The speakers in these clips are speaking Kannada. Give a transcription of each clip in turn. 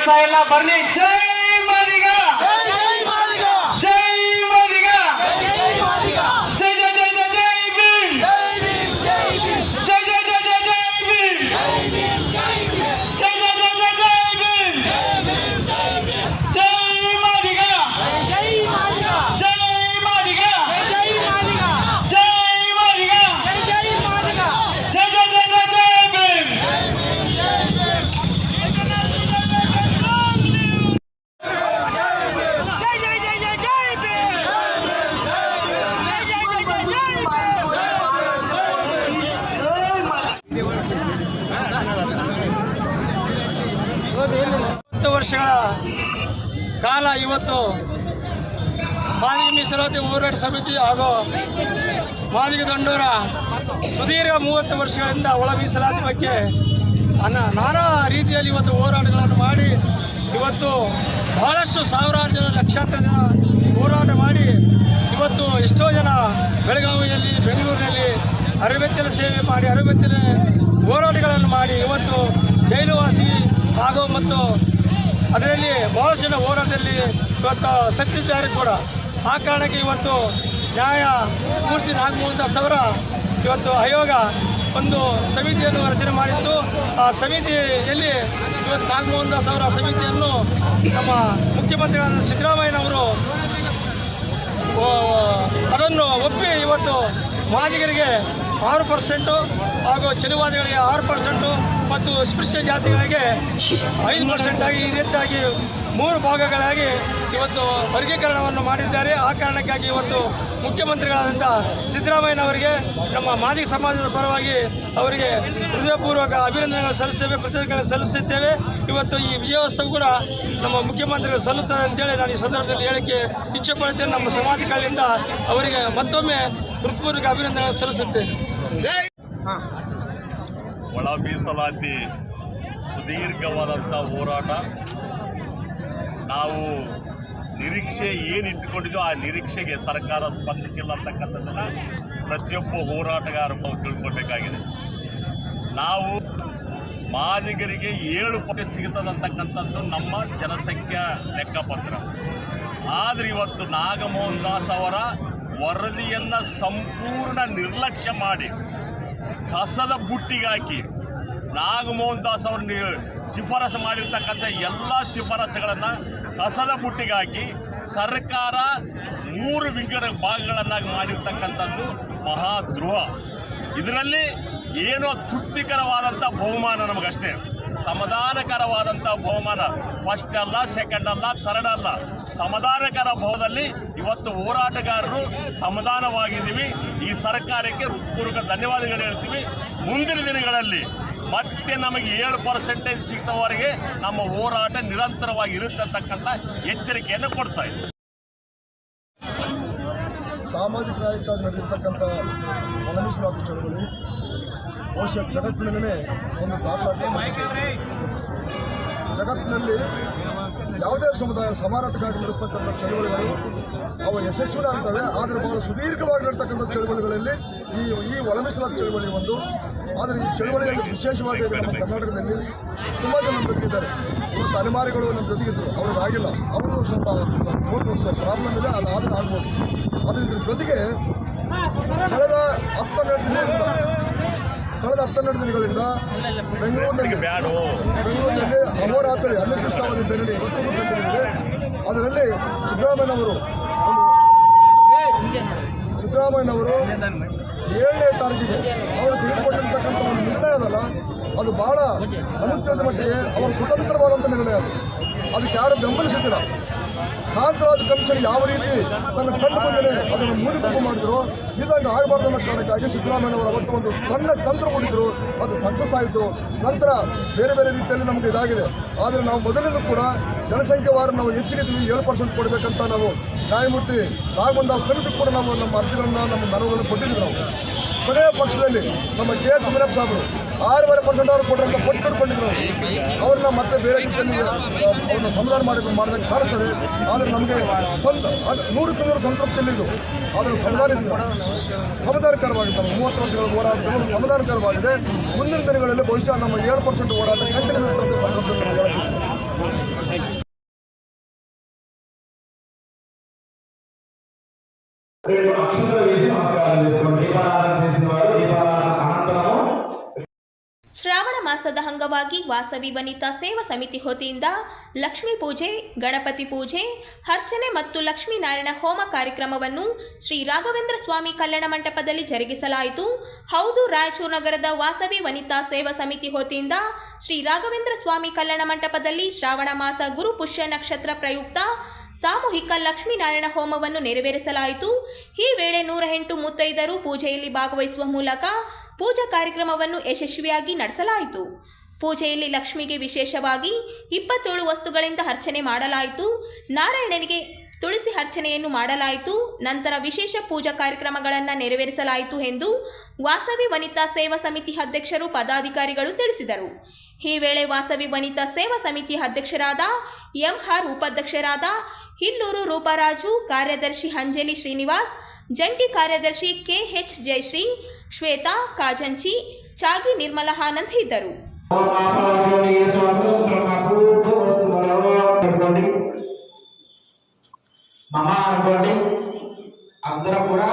ಕೇಳ್ತಾ ಇಲ್ಲ, ಬರ್ಲಿ. ಜೈ ಮಾದಿಗ, ಜೈ ಮಾದಿಗ, ಜೈ ಮಾದಿಗ, ಜೈ ಜೈ ಜೈ ಜೈ ಜೈ ಭೀಮ್, ಜೈ ಜೈ ಜೈ ಜೈ ಜೈ ಭೀಮ್, ಜೈ ಜೈ ಜೈ ಜೈ ಜೈ ಭೀಮ್, ಜೈ ಮಾದಿಗ, ಜೈ ಮಾದಿಗ, ಜೈ ಮಾದಿಗ, ಜೈ ಮಾದಿಗ, ಜೈ ಮಾದಿಗ, ಜೈ ಮಾದಿಗ, ಜೈ ಜೈ ಜೈ ಜೈ ಜೈ ಭೀಮ್. ವರ್ಷಗಳ ಕಾಲ ಇವತ್ತು ಮಾದಿಗ ಮೀಸಲಾತಿ ಹೋರಾಟ ಸಮಿತಿ ಹಾಗೂ ಮಾದಿಗ ದಂಡೋರ ಸುದೀರ್ಘ 30 ವರ್ಷಗಳಿಂದ ಒಳ ಮೀಸಲಾತಿ ಬಗ್ಗೆ ನಾನಾ ರೀತಿಯಲ್ಲಿ ಇವತ್ತು ಹೋರಾಟಗಳನ್ನು ಮಾಡಿ ಇವತ್ತು ಬಹಳಷ್ಟು ಸಾವಿರಾರು ಜನ, ಲಕ್ಷಾಂತರ ಜನ ಹೋರಾಟ ಮಾಡಿ ಇವತ್ತು ಎಷ್ಟೋ ಜನ ಬೆಳಗಾವಿಯಲ್ಲಿ, ಬೆಂಗಳೂರಿನಲ್ಲಿ ಅರಬೆತ್ತಲ ಸೇವೆ ಮಾಡಿ, ಅರಬೆತ್ತಲ ಹೋರಾಟಗಳನ್ನು ಮಾಡಿ ಇವತ್ತು ಜೈಲುವಾಸಿ ಹಾಗೂ ಮತ್ತು ಅದರಲ್ಲಿ ಬಹಳಷ್ಟು ಜನ ಹೋರಾಟದಲ್ಲಿ ಇವತ್ತು ಸತ್ತಿದ್ದಾರೆ ಕೂಡ. ಆ ಕಾರಣಕ್ಕೆ ಇವತ್ತು ನ್ಯಾಯಮೂರ್ತಿ ನಾಗಮೋಹನ್ ದಾಸ್ ಅವರ ಇವತ್ತು ಆಯೋಗ ಒಂದು ಸಮಿತಿಯನ್ನು ರಚನೆ ಮಾಡಿತ್ತು. ಆ ಸಮಿತಿಯಲ್ಲಿ ಇವತ್ತು ನಾಗಮೋಹನ್ ದಾಸ್ ಅವರ ಸಮಿತಿಯನ್ನು ನಮ್ಮ ಮುಖ್ಯಮಂತ್ರಿಗಳಾದ ಸಿದ್ದರಾಮಯ್ಯನವರು ಅದನ್ನು ಒಪ್ಪಿ ಇವತ್ತು ಮಾದಿಗರಿಗೆ 6% ಹಾಗೂ ಚೆಲುವಾದಿಗಳಿಗೆ 6% ಮತ್ತು ಸ್ಪೃಶ್ಯ ಜಾತಿಗಳಿಗೆ 5% ಆಗಿ ಈ ರೀತಿಯಾಗಿ 3 ಭಾಗಗಳಾಗಿ ಇವತ್ತು ವರ್ಗೀಕರಣವನ್ನು ಮಾಡಿದ್ದಾರೆ. ಆ ಕಾರಣಕ್ಕಾಗಿ ಇವತ್ತು ಮುಖ್ಯಮಂತ್ರಿಗಳಾದಂಥ ಸಿದ್ದರಾಮಯ್ಯನವರಿಗೆ ನಮ್ಮ ಮಾದಿಗ ಸಮಾಜದ ಪರವಾಗಿ ಅವರಿಗೆ ಹೃದಯಪೂರ್ವಕ ಅಭಿನಂದನೆಗಳು ಸಲ್ಲಿಸುತ್ತೇವೆ, ಕೃತಜ್ಞತೆಗಳನ್ನು ಸಲ್ಲಿಸುತ್ತೇವೆ. ಇವತ್ತು ಈ ವಿಜಯೋತ್ಸವ ಕೂಡ ನಮ್ಮ ಮುಖ್ಯಮಂತ್ರಿಗಳು ಸಲ್ಲುತ್ತದೆ ಅಂತೇಳಿ ನಾನು ಈ ಸಂದರ್ಭದಲ್ಲಿ ಹೇಳಿಕೆ ಇಚ್ಛೆಪಡುತ್ತೇನೆ. ನಮ್ಮ ಸಮಾಜ ಕಡೆಯಿಂದ ಅವರಿಗೆ ಮತ್ತೊಮ್ಮೆ ಹೃತ್ಪೂರ್ವಕ ಅಭಿನಂದನೆಗಳನ್ನು ಸಲ್ಲಿಸುತ್ತೇನೆ. ಒಳ ಮೀಸಲಾತಿ ಸುದೀರ್ಘವಾದಂಥ ಹೋರಾಟ. ನಾವು ನಿರೀಕ್ಷೆ ಏನು ಇಟ್ಟುಕೊಂಡಿದ್ದೋ ಆ ನಿರೀಕ್ಷೆಗೆ ಸರ್ಕಾರ ಸ್ಪಂದಿಸಿಲ್ಲ ಅಂತಕ್ಕಂಥದ್ದನ್ನು ಪ್ರತಿಯೊಬ್ಬ ಹೋರಾಟಗಾರರು ನಾವು ತಿಳ್ಕೊಳ್ಬೇಕಾಗಿದೆ. ನಾವು ಮಾದಿಗರಿಗೆ 7% ಸಿಗುತ್ತದಂತಕ್ಕಂಥದ್ದು ನಮ್ಮ ಜನಸಂಖ್ಯಾ ಲೆಕ್ಕಪತ್ರ. ಆದರೆ ಇವತ್ತು ನಾಗಮೋಹನ್ ದಾಸ್ ಅವರ ವರದಿಯನ್ನು ಸಂಪೂರ್ಣ ನಿರ್ಲಕ್ಷ್ಯ ಮಾಡಿ ಕಸದ ಬುಟ್ಟಿಗಾಕಿ ನಾಗಮೋಹನ್ ದಾಸ್ ಅವರು ಶಿಫಾರಸು ಮಾಡಿರ್ತಕ್ಕಂಥ ಎಲ್ಲ ಶಿಫಾರಸುಗಳನ್ನು ಕಸದ ಬುಟ್ಟಿಗಾಕಿ ಸರ್ಕಾರ 3 ಭಾಗಗಳನ್ನಾಗಿ ಮಾಡಿರ್ತಕ್ಕಂಥದ್ದು ಮಹಾದ್ರೋಹ. ಇದರಲ್ಲಿ ಏನೋ ತೃಪ್ತಿಕರವಾದಂಥ ಬಹುಮಾನ ನಮಗಷ್ಟೇ, ಸಮಾಧಾನಕರವಾದಂಥ ಬಹುಮಾನ. ಫಸ್ಟ್ ಅಲ್ಲ, ಸೆಕೆಂಡ್ ಅಲ್ಲ, ಥರ್ಡ್ ಅಲ್ಲ, ಸಮಾಧಾನಕರ ಭಾವದಲ್ಲಿ ಇವತ್ತು ಹೋರಾಟಗಾರರು ಸಮಾಧಾನವಾಗಿದ್ದೀವಿ. ಈ ಸರ್ಕಾರಕ್ಕೆ ಹೃತ್ಪೂರ್ವಕ ಧನ್ಯವಾದಗಳು ಹೇಳ್ತೀವಿ. ಮುಂದಿನ ದಿನಗಳಲ್ಲಿ ಮತ್ತೆ ನಮಗೆ 7% ಸಿಗ್ತವರೆಗೆ ನಮ್ಮ ಹೋರಾಟ ನಿರಂತರವಾಗಿ ಇರುತ್ತಕ್ಕಂಥ ಎಚ್ಚರಿಕೆಯನ್ನು ಕೊಡ್ತಾ ಇದೆ. ಸಾಮಾಜಿಕ ನಾಯಕರಾಗಿ ನಡೆದಿರ್ತಕ್ಕಂಥ ಒಳ ಮೀಸಲಾತಿ ಚಳವಳಿ ಬಹುಶಃ ಜಗತ್ತಿನಲ್ಲೇ ಒಂದು ದಾಖಲಾತಿ. ಜಗತ್ತಿನಲ್ಲಿ ಯಾವುದೇ ಸಮುದಾಯ ಸಮಾನತೆಗಾಗಿ ನಡೆಸ್ತಕ್ಕಂಥ ಚಳವಳಿಗಳು ಅವು ಯಶಸ್ವಿನ ಆಗ್ತವೆ. ಆದರೆ ಬಹಳ ಸುದೀರ್ಘವಾಗಿ ನಡ್ತಕ್ಕಂಥ ಚಳವಳಿಗಳಲ್ಲಿ ಈ ಒಳ ಮೀಸಲಾತಿ ಚಳವಳಿ ಒಂದು. ಆದರೆ ಈ ಚಳವಳಿಯಲ್ಲಿ ವಿಶೇಷವಾಗಿ ನಮ್ಮ ಕರ್ನಾಟಕದಲ್ಲಿ ತುಂಬ ಜನ ಬದುಕಿದ್ದಾರೆ. ಇವತ್ತು ಅಲೆಮಾರಿಗಳು ನಮ್ಮ ಜೊತೆಗಿದ್ದರು, ಅವ್ರಿಗೆ ಆಗಿಲ್ಲ. ಅವರು ಸ್ವಲ್ಪ ಪ್ರಾಬ್ಲಮ್ ಇದೆ, ಅದಾದರೂ ಆಗ್ಬೋದು. ಆದರೆ ಇದ್ರ ಜೊತೆಗೆ ಕಳೆದ 12 ದಿನಗಳಿಂದ ಬೆಂಗಳೂರಿನಲ್ಲಿ ಅಹೋರಾತ್ರಿ ಅನಿರ್ದಿಷ್ಟಾವಧಿ ಧರಣಿ ಇವತ್ತು ಕಂಡಿದೆ. ಅದರಲ್ಲಿ ಸಿದ್ದರಾಮಯ್ಯನವರು 7ನೇ ತಾರೀಕಿಗೆ ಅವರು ತೆಗೆದುಕೊಂಡಿರ್ತಕ್ಕಂಥ ಒಂದು ನಿರ್ಣಯ ಅದಲ್ಲ, ಅದು ಬಹಳ ಅನುಚ್ಛೇದ ಮಟ್ಟಿಗೆ ಅವರ ಸ್ವತಂತ್ರವಾದಂಥ ನಿರ್ಣಯ. ಅದಕ್ಕೆ ಯಾರು ಬೆಂಬಲಿಸುತ್ತಿಲ್ಲ. ಕಾಂತರಾಜ್ ಕಮಿಷನ್ ಯಾವ ರೀತಿ ತನ್ನ ಕಣ್ಣು ಮುಂದೆ ಅದನ್ನು ಮೂಲಿಗುಂಪು ಮಾಡಿದ್ರು, ಇದಂಗೆ ಆಗಬಾರ್ದು ಅನ್ನೋ ಕಾರಣಕ್ಕಾಗಿ ಸಿದ್ದರಾಮಯ್ಯನವರು ಅವತ್ತು ಒಂದು ಸಣ್ಣ ತಂತ್ರ ಹೂಡಿದ್ರು. ಅದು ಸಕ್ಸಸ್ ಆಯಿತು. ನಂತರ ಬೇರೆ ಬೇರೆ ರೀತಿಯಲ್ಲಿ ನಮಗೆ ಇದಾಗಿದೆ. ಆದರೆ ನಾವು ಮೊದಲಿಂದ ಕೂಡ ಜನಸಂಖ್ಯೆವಾರ ನಾವು ಹೆಚ್ಚಿಗಿದ್ದೀವಿ, 7% ಕೊಡಬೇಕಂತ ನಾವು ನ್ಯಾಯಮೂರ್ತಿ ನಾಗಮೋಹನ್ ದಾಸ್ ಸಮಿತಿ ಕೂಡ ನಾವು ನಮ್ಮ ಅರ್ಜಿಗಳನ್ನು, ನಮ್ಮ ಮನವಿಗಳನ್ನು ಕೊಟ್ಟಿದ್ದೀವಿ. ನಾವು ಕೊನೆಯ ಪಕ್ಷದಲ್ಲಿ ನಮ್ಮ KH ಮುನಿಯಪ್ಪ ಸಾಹೇಬರು 6.5% ಅವರು ಕೊಟ್ಟರಂತ ಕೊಟ್ಟಿದ್ರು. ಅವ್ರನ್ನ ಮತ್ತೆ ಬೇರೆ ರೀತಿಯಲ್ಲಿ ಅವ್ರನ್ನ ಸಮಾಧಾನ ಮಾಡಿದಂಗೆ ಕಾಣಿಸ್ತದೆ. ಆದರೆ ನಮಗೆ 100% ಸಂತೃಪ್ತಿಯಲ್ಲಿದ್ದು, ಆದರೆ ಸಮಾಧಾನಕರವಾಗಿದೆ. ನಮ್ಮ 30 ವರ್ಷಗಳ ಹೋರಾಟ ಸಮಾಧಾನಕರವಾಗಿದೆ. ಮುಂದಿನ ದಿನಗಳಲ್ಲಿ ಬಹುಶಃ ನಮ್ಮ 7% ಹೋರಾಟ ಕಂಟಿನ್ಯೂ ಸಂತೃಪ್ತಿ. అక్షంతలు వేసి నమస్కారం చేసుకోండి. దీపారాధన చేసిన వారు దీపారాధన అనంతరము ಶ್ರಾವಣ ಮಾಸದ ಅಂಗವಾಗಿ ವಾಸವಿ ವನಿತಾ ಸೇವಾ ಸಮಿತಿ ವತಿಯಿಂದ ಲಕ್ಷ್ಮೀ ಪೂಜೆ, ಗಣಪತಿ ಪೂಜೆ, ಅರ್ಚನೆ ಮತ್ತು ಲಕ್ಷ್ಮೀನಾರಾಯಣ ಹೋಮ ಕಾರ್ಯಕ್ರಮವನ್ನು ಶ್ರೀ ರಾಘವೇಂದ್ರ ಸ್ವಾಮಿ ಕಲ್ಯಾಣ ಮಂಟಪದಲ್ಲಿ ಜರುಗಿಸಲಾಯಿತು. ಹೌದು, ರಾಯಚೂರು ನಗರದ ವಾಸವಿ ವನಿತಾ ಸೇವಾ ಸಮಿತಿ ವತಿಯಿಂದ ಶ್ರೀ ರಾಘವೇಂದ್ರ ಸ್ವಾಮಿ ಕಲ್ಯಾಣ ಮಂಟಪದಲ್ಲಿ ಶ್ರಾವಣ ಮಾಸ ಗುರು ಪುಷ್ಯ ನಕ್ಷತ್ರ ಪ್ರಯುಕ್ತ ಸಾಮೂಹಿಕ ಲಕ್ಷ್ಮೀನಾರಾಯಣ ಹೋಮವನ್ನು ನೆರವೇರಿಸಲಾಯಿತು. ಈ ವೇಳೆ 108 ಮುತ್ತೈದರು ಪೂಜೆಯಲ್ಲಿ ಭಾಗವಹಿಸುವ ಮೂಲಕ ಪೂಜಾ ಕಾರ್ಯಕ್ರಮವನ್ನು ಯಶಸ್ವಿಯಾಗಿ ನಡೆಸಲಾಯಿತು. ಪೂಜೆಯಲ್ಲಿ ಲಕ್ಷ್ಮಿಗೆ ವಿಶೇಷವಾಗಿ 27 ವಸ್ತುಗಳಿಂದ ಅರ್ಚನೆ ಮಾಡಲಾಯಿತು. ನಾರಾಯಣನಿಗೆ ತುಳಸಿ ಅರ್ಚನೆಯನ್ನು ಮಾಡಲಾಯಿತು. ನಂತರ ವಿಶೇಷ ಪೂಜಾ ಕಾರ್ಯಕ್ರಮಗಳನ್ನು ನೆರವೇರಿಸಲಾಯಿತು ಎಂದು ವಾಸವಿ ವನಿತಾ ಸೇವಾ ಸಮಿತಿ ಅಧ್ಯಕ್ಷರು ಪದಾಧಿಕಾರಿಗಳು ತಿಳಿಸಿದರು. ಈ ವೇಳೆ ವಾಸವಿ ವನಿತಾ ಸೇವಾ ಸಮಿತಿ ಅಧ್ಯಕ್ಷರಾದ ಎಂಆರ್, ಉಪಾಧ್ಯಕ್ಷರಾದ ಹಿಲ್ಲೂರು ರೂಪರಾಜು, ಕಾರ್ಯದರ್ಶಿ ಅಂಜಲಿ ಶ್ರೀನಿವಾಸ್, ಜಂಟಿ ಕಾರ್ಯದರ್ಶಿ ಕೆಎಚ್ ಜಯಶ್ರೀ, ಶ್ವೇತಾ ಕಾಜಂಚಿ, ಚಾಗಿ ನಿರ್ಮಲಾ ಆನಂದ್ ಇದ್ದರು. అందరూ కూడా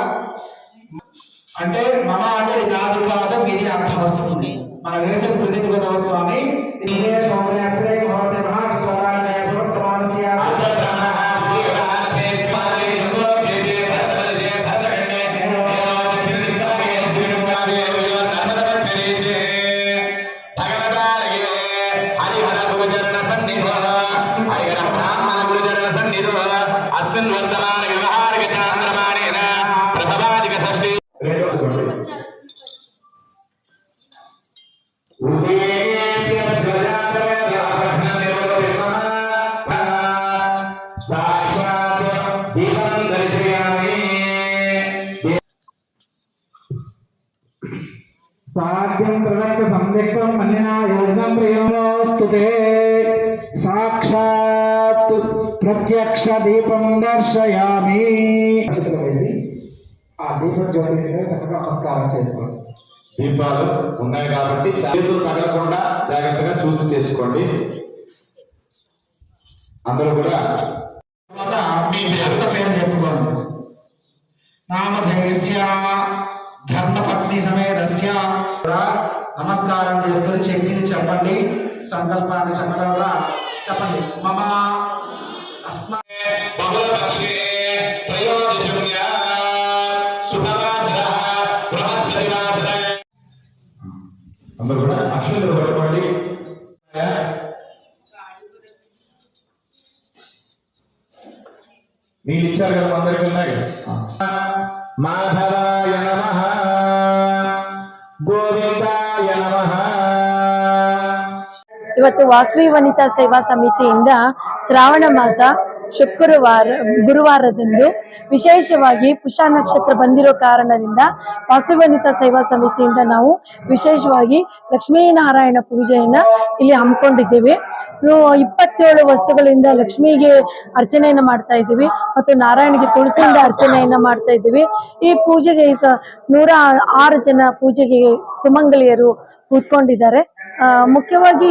అంటే మమ అంటే నాది కాదు మీది అర్థం వస్తుంది. మన వేసే ప్రతిగత స్వామి ఇదే సోమయాత్రే భవతే మహాస్వరాయ భక్తమానస్య సాధ్యం ప్రవక్త సందిగ్ధం మన్యనా యోజనం ప్రియోస్తుతే సాక్షాత్ ప్రత్యక్ష దీపం దర్శయామి. ఆ దీపం జ్యోతి చక్కగా నమస్కారం చేసుకోండి. దీపాలు ఉన్నాయి కాబట్టి చేతులు తగలకుండా జాగ్రత్తగా చూసి చేసుకోండి. అందరూ కూడా మీ భర్త పేరు చెప్పుకోండి. నామధేయస్య ధర్మపత్ని సమేతస్య నమస్కారం చేసుకుని చెప్పింది చెప్పండి. సంకల్పాన్ని చక్కగా చెప్పండి. మమ అస్మా బహుళపక్షే త్రయోదశమ్య శుభవాసర బృహస్పతివాసర. అందరూ కూడా అక్షంతలు పట్టుకోండి. నీళ్ళు ఇచ్చారు కదా అందరికీ ఉన్నాయి. మాధవాయ నమః, ಗೋವಿಂದಾಯ ನಮಃ. ಇವತ್ತು ವಾಸವಿ ವನಿತಾ ಸೇವಾ ಸಮಿತಿಯಿಂದ ಶ್ರಾವಣ ಮಾಸ ಗುರುವಾರದಂದು ವಿಶೇಷವಾಗಿ ಪುಷ್ಯ ನಕ್ಷತ್ರ ಬಂದಿರೋ ಕಾರಣದಿಂದ ವಾಸವಿ ವನಿತಾ ಸೇವಾ ಸಮಿತಿಯಿಂದ ನಾವು ವಿಶೇಷವಾಗಿ ಲಕ್ಷ್ಮೀನಾರಾಯಣ ಪೂಜೆಯನ್ನ ಇಲ್ಲಿ ಹಮ್ಮಿಕೊಂಡಿದ್ದೇವೆ. 27 ವಸ್ತುಗಳಿಂದ ಲಕ್ಷ್ಮಿಗೆ ಅರ್ಚನೆಯನ್ನ ಮಾಡ್ತಾ ಇದ್ದೀವಿ ಮತ್ತು ನಾರಾಯಣಿಗೆ ತುಳಸಿಯಿಂದ ಅರ್ಚನೆಯನ್ನ ಮಾಡ್ತಾ ಇದ್ದೀವಿ. ಈ ಪೂಜೆಗೆ 106 ಜನ ಪೂಜೆಗೆ ಸುಮಂಗಲಿಯರು ಕೂತ್ಕೊಂಡಿದ್ದಾರೆ. ಮುಖ್ಯವಾಗಿ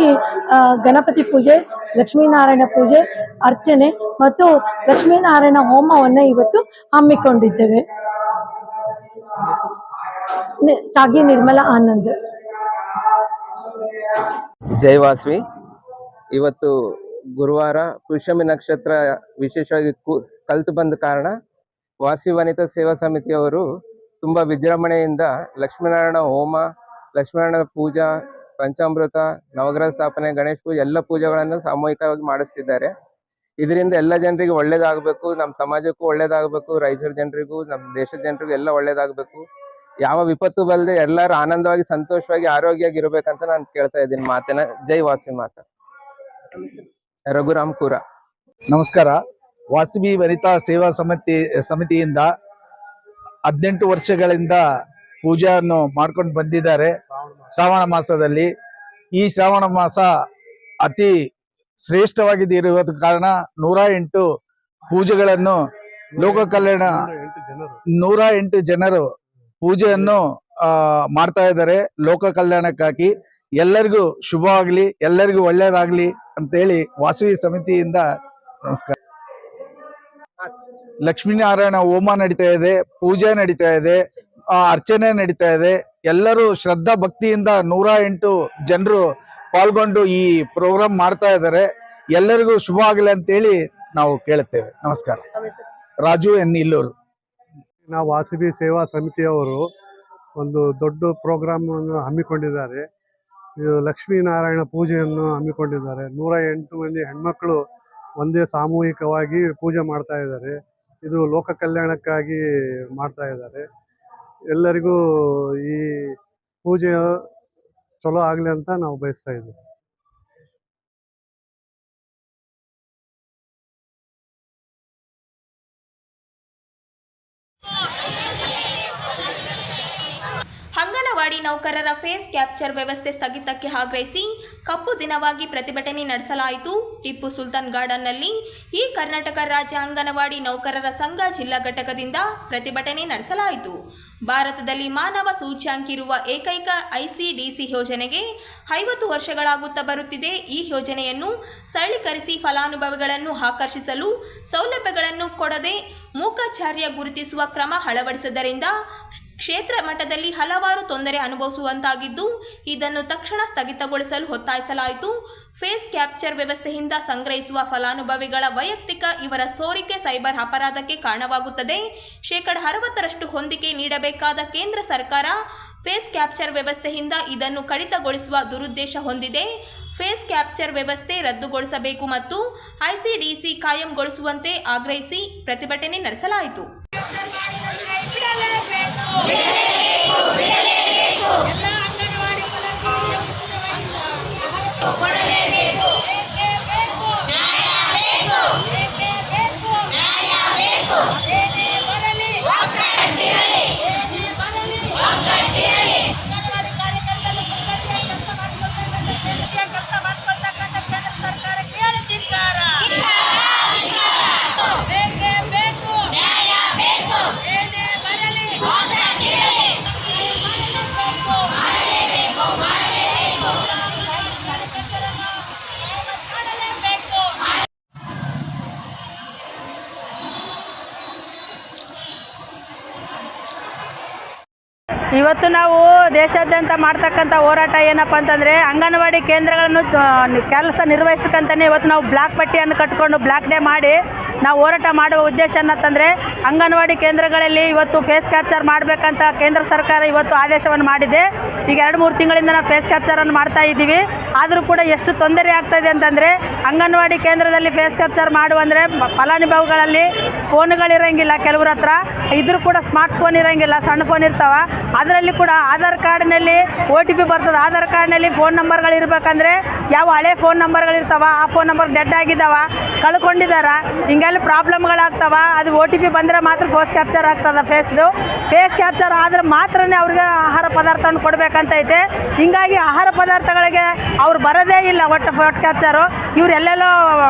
ಗಣಪತಿ ಪೂಜೆ, ಲಕ್ಷ್ಮೀನಾರಾಯಣ ಪೂಜೆ, ಅರ್ಚನೆ ಮತ್ತು ಲಕ್ಷ್ಮೀನಾರಾಯಣ ಹೋಮವನ್ನ ಇವತ್ತು ಹಮ್ಮಿಕೊಂಡಿದ್ದೇವೆ. ಚಾಗಿ ನಿರ್ಮಲಾ ಆನಂದ್. ಜೈ ವಾಸವಿ. ಇವತ್ತು ಗುರುವಾರ ಪುಷ್ಯಮಿ ನಕ್ಷತ್ರ ವಿಶೇಷವಾಗಿ ಕಲ್ತು ಬಂದ ಕಾರಣ ವಾಸವಿ ವನಿತಾ ಸೇವಾ ಸಮಿತಿಯವರು ತುಂಬ ವಿಜೃಂಭಣೆಯಿಂದ ಲಕ್ಷ್ಮೀನಾರಾಯಣ ಹೋಮ, ಲಕ್ಷ್ಮೀನಾರಾಯಣ ಪೂಜಾ, ಪಂಚಾಮೃತ, ನವಗ್ರಹ ಸ್ಥಾಪನೆ, ಗಣೇಶ ಪೂಜೆ ಎಲ್ಲ ಪೂಜೆಗಳನ್ನು ಸಾಮೂಹಿಕವಾಗಿ ಮಾಡಿಸ್ತಿದ್ದಾರೆ. ಇದರಿಂದ ಎಲ್ಲ ಜನರಿಗೆ ಒಳ್ಳೇದಾಗಬೇಕು, ನಮ್ಮ ಸಮಾಜಕ್ಕೂ ಒಳ್ಳೇದಾಗಬೇಕು, ರಾಯಚೂರು ಜನರಿಗೂ ನಮ್ಮ ದೇಶದ ಜನರಿಗೂ ಎಲ್ಲ ಒಳ್ಳೇದಾಗಬೇಕು, ಯಾವ ವಿಪತ್ತು ಬಲ್ಲದೆ ಎಲ್ಲರೂ ಆನಂದವಾಗಿ ಸಂತೋಷವಾಗಿ ಆರೋಗ್ಯವಾಗಿ ಇರಬೇಕಂತ ನಾನು ಕೇಳ್ತಾ ಇದ್ದೀನಿ ಮಾತನ್ನ. ಜೈ ವಾಸವಿ ಮಾತಾ. ರಘುರಾಮ್ ಕೂರ. ನಮಸ್ಕಾರ. ವಾಸವಿ ವನಿತಾ ಸೇವಾ ಸಮಿತಿಯಿಂದ 18 ವರ್ಷಗಳಿಂದ ಪೂಜೆಯನ್ನು ಮಾಡ್ಕೊಂಡು ಬಂದಿದ್ದಾರೆ. ಶ್ರಾವಣ ಮಾಸದಲ್ಲಿ ಈ ಶ್ರಾವಣ ಮಾಸ ಅತಿ ಶ್ರೇಷ್ಠವಾಗಿರುವ ಕಾರಣ 108 ಪೂಜೆಗಳನ್ನು ಲೋಕ ಕಲ್ಯಾಣ 108 ಜನರು ಪೂಜೆಯನ್ನು ಮಾಡ್ತಾ ಇದ್ದಾರೆ ಲೋಕ ಕಲ್ಯಾಣಕ್ಕಾಗಿ. ಎಲ್ಲರಿಗೂ ಶುಭವಾಗ್ಲಿ, ಎಲ್ಲರಿಗೂ ಒಳ್ಳೇದಾಗ್ಲಿ ಅಂತೇಳಿ ವಾಸವಿ ಸಮಿತಿಯಿಂದ ನಮಸ್ಕಾರ. ಲಕ್ಷ್ಮೀನಾರಾಯಣ ಹೋಮ ನಡೀತಾ ಇದೆ, ಪೂಜೆ ನಡೀತಾ ಇದೆ, ಅರ್ಚನೆ ನಡೀತಾ ಇದೆ. ಎಲ್ಲರೂ ಶ್ರದ್ಧಾ ಭಕ್ತಿಯಿಂದ 108 ಜನರು ಪಾಲ್ಗೊಂಡು ಈ ಪ್ರೋಗ್ರಾಮ್ ಮಾಡ್ತಾ ಇದ್ದಾರೆ. ಎಲ್ಲರಿಗೂ ಶುಭ ಆಗಲಿ ಅಂತೇಳಿ ನಾವು ಕೇಳುತ್ತೇವೆ. ನಮಸ್ಕಾರ. ರಾಜು ಎನ್ ಇಲ್ಲೂರು. ನಾವು ವಾಸವಿ ಸೇವಾ ಸಮಿತಿಯವರು ಒಂದು ದೊಡ್ಡ ಪ್ರೋಗ್ರಾಮ್ ಹಮ್ಮಿಕೊಂಡಿದ್ದಾರೆ. ಇದು ಲಕ್ಷ್ಮೀನಾರಾಯಣ ಪೂಜೆಯನ್ನು ಹಮ್ಮಿಕೊಂಡಿದ್ದಾರೆ. 108 ಮಂದಿ ಹೆಣ್ಮಕ್ಳು ಒಂದೇ ಸಾಮೂಹಿಕವಾಗಿ ಪೂಜೆ ಮಾಡ್ತಾ ಇದ್ದಾರೆ. ಇದು ಲೋಕ ಕಲ್ಯಾಣಕ್ಕಾಗಿ ಮಾಡ್ತಾ ಇದ್ದಾರೆ. ಎಲ್ಲರಿಗೂ ಈ ಪೂಜೆ ಚಲೋ ಆಗಲಿ ಅಂತ ನಾವು ಬಯಸ್ತಾ ಇದ್ದೀವಿ. ಅಂಗನವಾಡಿ ನೌಕರರ ಫೇಸ್ ಕ್ಯಾಪ್ಚರ್ ವ್ಯವಸ್ಥೆ ಸ್ಥಗಿತಕ್ಕೆ ಆಗ್ರಹಿಸಿ ಕಪ್ಪು ದಿನವಾಗಿ ಪ್ರತಿಭಟನೆ ನಡೆಸಲಾಯಿತು. ಟಿಪ್ಪು ಸುಲ್ತಾನ್ ಗಾರ್ಡನ್ನಲ್ಲಿ ಈ ಕರ್ನಾಟಕ ರಾಜ್ಯ ಅಂಗನವಾಡಿ ನೌಕರರ ಸಂಘ ಜಿಲ್ಲಾ ಘಟಕದಿಂದ ಪ್ರತಿಭಟನೆ ನಡೆಸಲಾಯಿತು. ಭಾರತದಲ್ಲಿ ಮಾನವ ಸೂಚ್ಯಾಂಕಿರುವ ಏಕೈಕ ICDC ಯೋಜನೆಗೆ 50 ವರ್ಷಗಳಾಗುತ್ತಾ ಬರುತ್ತಿದೆ. ಈ ಯೋಜನೆಯನ್ನು ಸರಳೀಕರಿಸಿ ಫಲಾನುಭವಿಗಳನ್ನು ಆಕರ್ಷಿಸಲು ಸೌಲಭ್ಯಗಳನ್ನು ಕೊಡದೆ ಮೂಕಾಚಾರ್ಯ ಗುರುತಿಸುವ ಕ್ರಮ ಅಳವಡಿಸಿದ್ದರಿಂದ ಕ್ಷೇತ್ರ ಮಟ್ಟದಲ್ಲಿ ಹಲವಾರು ತೊಂದರೆ ಅನುಭವಿಸುವಂತಾಗಿದ್ದು, ಇದನ್ನು ತಕ್ಷಣ ಸ್ಥಗಿತಗೊಳಿಸಲು ಒತ್ತಾಯಿಸಲಾಯಿತು. ಫೇಸ್ ಕ್ಯಾಪ್ಚರ್ ವ್ಯವಸ್ಥೆಯಿಂದ ಸಂಗ್ರಹಿಸುವ ಫಲಾನುಭವಿಗಳ ವೈಯಕ್ತಿಕ ಇವರ ಸೋರಿಕೆ ಸೈಬರ್ ಅಪರಾಧಕ್ಕೆ ಕಾರಣವಾಗುತ್ತದೆ. 60% ಹೊಂದಿಕೆ ನೀಡಬೇಕಾದ ಕೇಂದ್ರ ಸರ್ಕಾರ ಫೇಸ್ ಕ್ಯಾಪ್ಚರ್ ವ್ಯವಸ್ಥೆಯಿಂದ ಇದನ್ನು ಕಡಿತಗೊಳಿಸುವ ದುರುದ್ದೇಶ ಹೊಂದಿದೆ. ಫೇಸ್ ಕ್ಯಾಪ್ಚರ್ ವ್ಯವಸ್ಥೆ ರದ್ದುಗೊಳಿಸಬೇಕು ಮತ್ತು ICDC ಕಾಯಂಗೊಳಿಸುವಂತೆ ಆಗ್ರಹಿಸಿ ಪ್ರತಿಭಟನೆ ನಡೆಸಲಾಯಿತು. ಇವತ್ತು ನಾವು ದೇಶಾದ್ಯಂತ ಮಾಡ್ತಕ್ಕಂಥ ಹೋರಾಟ ಏನಪ್ಪ ಅಂತಂದರೆ, ಅಂಗನವಾಡಿ ಕೇಂದ್ರಗಳನ್ನು ಕೆಲಸ ನಿರ್ವಹಿಸಕ್ಕಂತಲೇ ಇವತ್ತು ನಾವು ಬ್ಲಾಕ್ ಪಟ್ಟಿಯನ್ನು ಕಟ್ಕೊಂಡು ಬ್ಲಾಕ್ ಡೇ ಮಾಡಿ ನಾವು ಹೋರಾಟ ಮಾಡುವ ಉದ್ದೇಶ ಏನಂತಂದರೆ, ಅಂಗನವಾಡಿ ಕೇಂದ್ರಗಳಲ್ಲಿ ಇವತ್ತು ಫೇಸ್ ಕ್ಯಾಪ್ಚರ್ ಮಾಡಬೇಕಂತ ಕೇಂದ್ರ ಸರ್ಕಾರ ಇವತ್ತು ಆದೇಶವನ್ನು ಮಾಡಿದೆ. ಈಗ 2-3 ತಿಂಗಳಿಂದ ನಾವು ಫೇಸ್ ಕ್ಯಾಪ್ಚರನ್ನು ಮಾಡ್ತಾ ಇದ್ದೀವಿ. ಆದರೂ ಕೂಡ ಎಷ್ಟು ತೊಂದರೆ ಆಗ್ತಾಯಿದೆ ಅಂತಂದರೆ, ಅಂಗನವಾಡಿ ಕೇಂದ್ರದಲ್ಲಿ ಫೇಸ್ ಕ್ಯಾಪ್ಚರ್ ಮಾಡುವಂದರೆ ಫಲಾನುಭವಿಗಳಲ್ಲಿ ಫೋನ್ಗಳಿರೋಂಗಿಲ್ಲ, ಕೆಲವ್ರ ಹತ್ರ ಇದ್ರೂ ಕೂಡ ಸ್ಮಾರ್ಟ್ ಫೋನ್ ಇರೋಂಗಿಲ್ಲ, ಸಣ್ಣ ಫೋನ್ ಇರ್ತಾವೆ. ಅದರಲ್ಲಿ ಕೂಡ ಆಧಾರ್ ಕಾರ್ಡ್ನಲ್ಲಿ OTP ಬರ್ತದೆ. ಆಧಾರ್ ಕಾರ್ಡ್ನಲ್ಲಿ ಫೋನ್ ನಂಬರ್ಗಳು ಇರಬೇಕಂದ್ರೆ ಯಾವ ಹಳೆ ಫೋನ್ ನಂಬರ್ಗಳಿರ್ತಾವ ಆ ಫೋನ್ ನಂಬರ್ ಡೆಡ್ ಆಗಿದ್ದಾವ, ಕಳ್ಕೊಂಡಿದ್ದಾರೆ. ಹಿಂಗೆಲ್ಲ ಪ್ರಾಬ್ಲಮ್ಗಳಾಗ್ತಾವ. ಅದು OTP ಬಂದರೆ ಮಾತ್ರ ಫೇಸ್ ಕ್ಯಾಪ್ಚರ್ ಆಗ್ತದೆ. ಫೇಸ್ ಕ್ಯಾಪ್ಚರ್ ಆದರೆ ಮಾತ್ರನೇ ಅವ್ರಿಗೆ ಆಹಾರ ಪದಾರ್ಥವನ್ನು ಕೊಡಬೇಕಂತೈತೆ. ಹಿಂಗಾಗಿ ಆಹಾರ ಪದಾರ್ಥಗಳಿಗೆ ಅವ್ರು ಬರೋದೇ ಇಲ್ಲ ಒಟ್ಟು ಫೇಸ್ ಕ್ಯಾಪ್ಚರು. ಇವ್ರು ಎಲ್ಲೆಲ್ಲೋ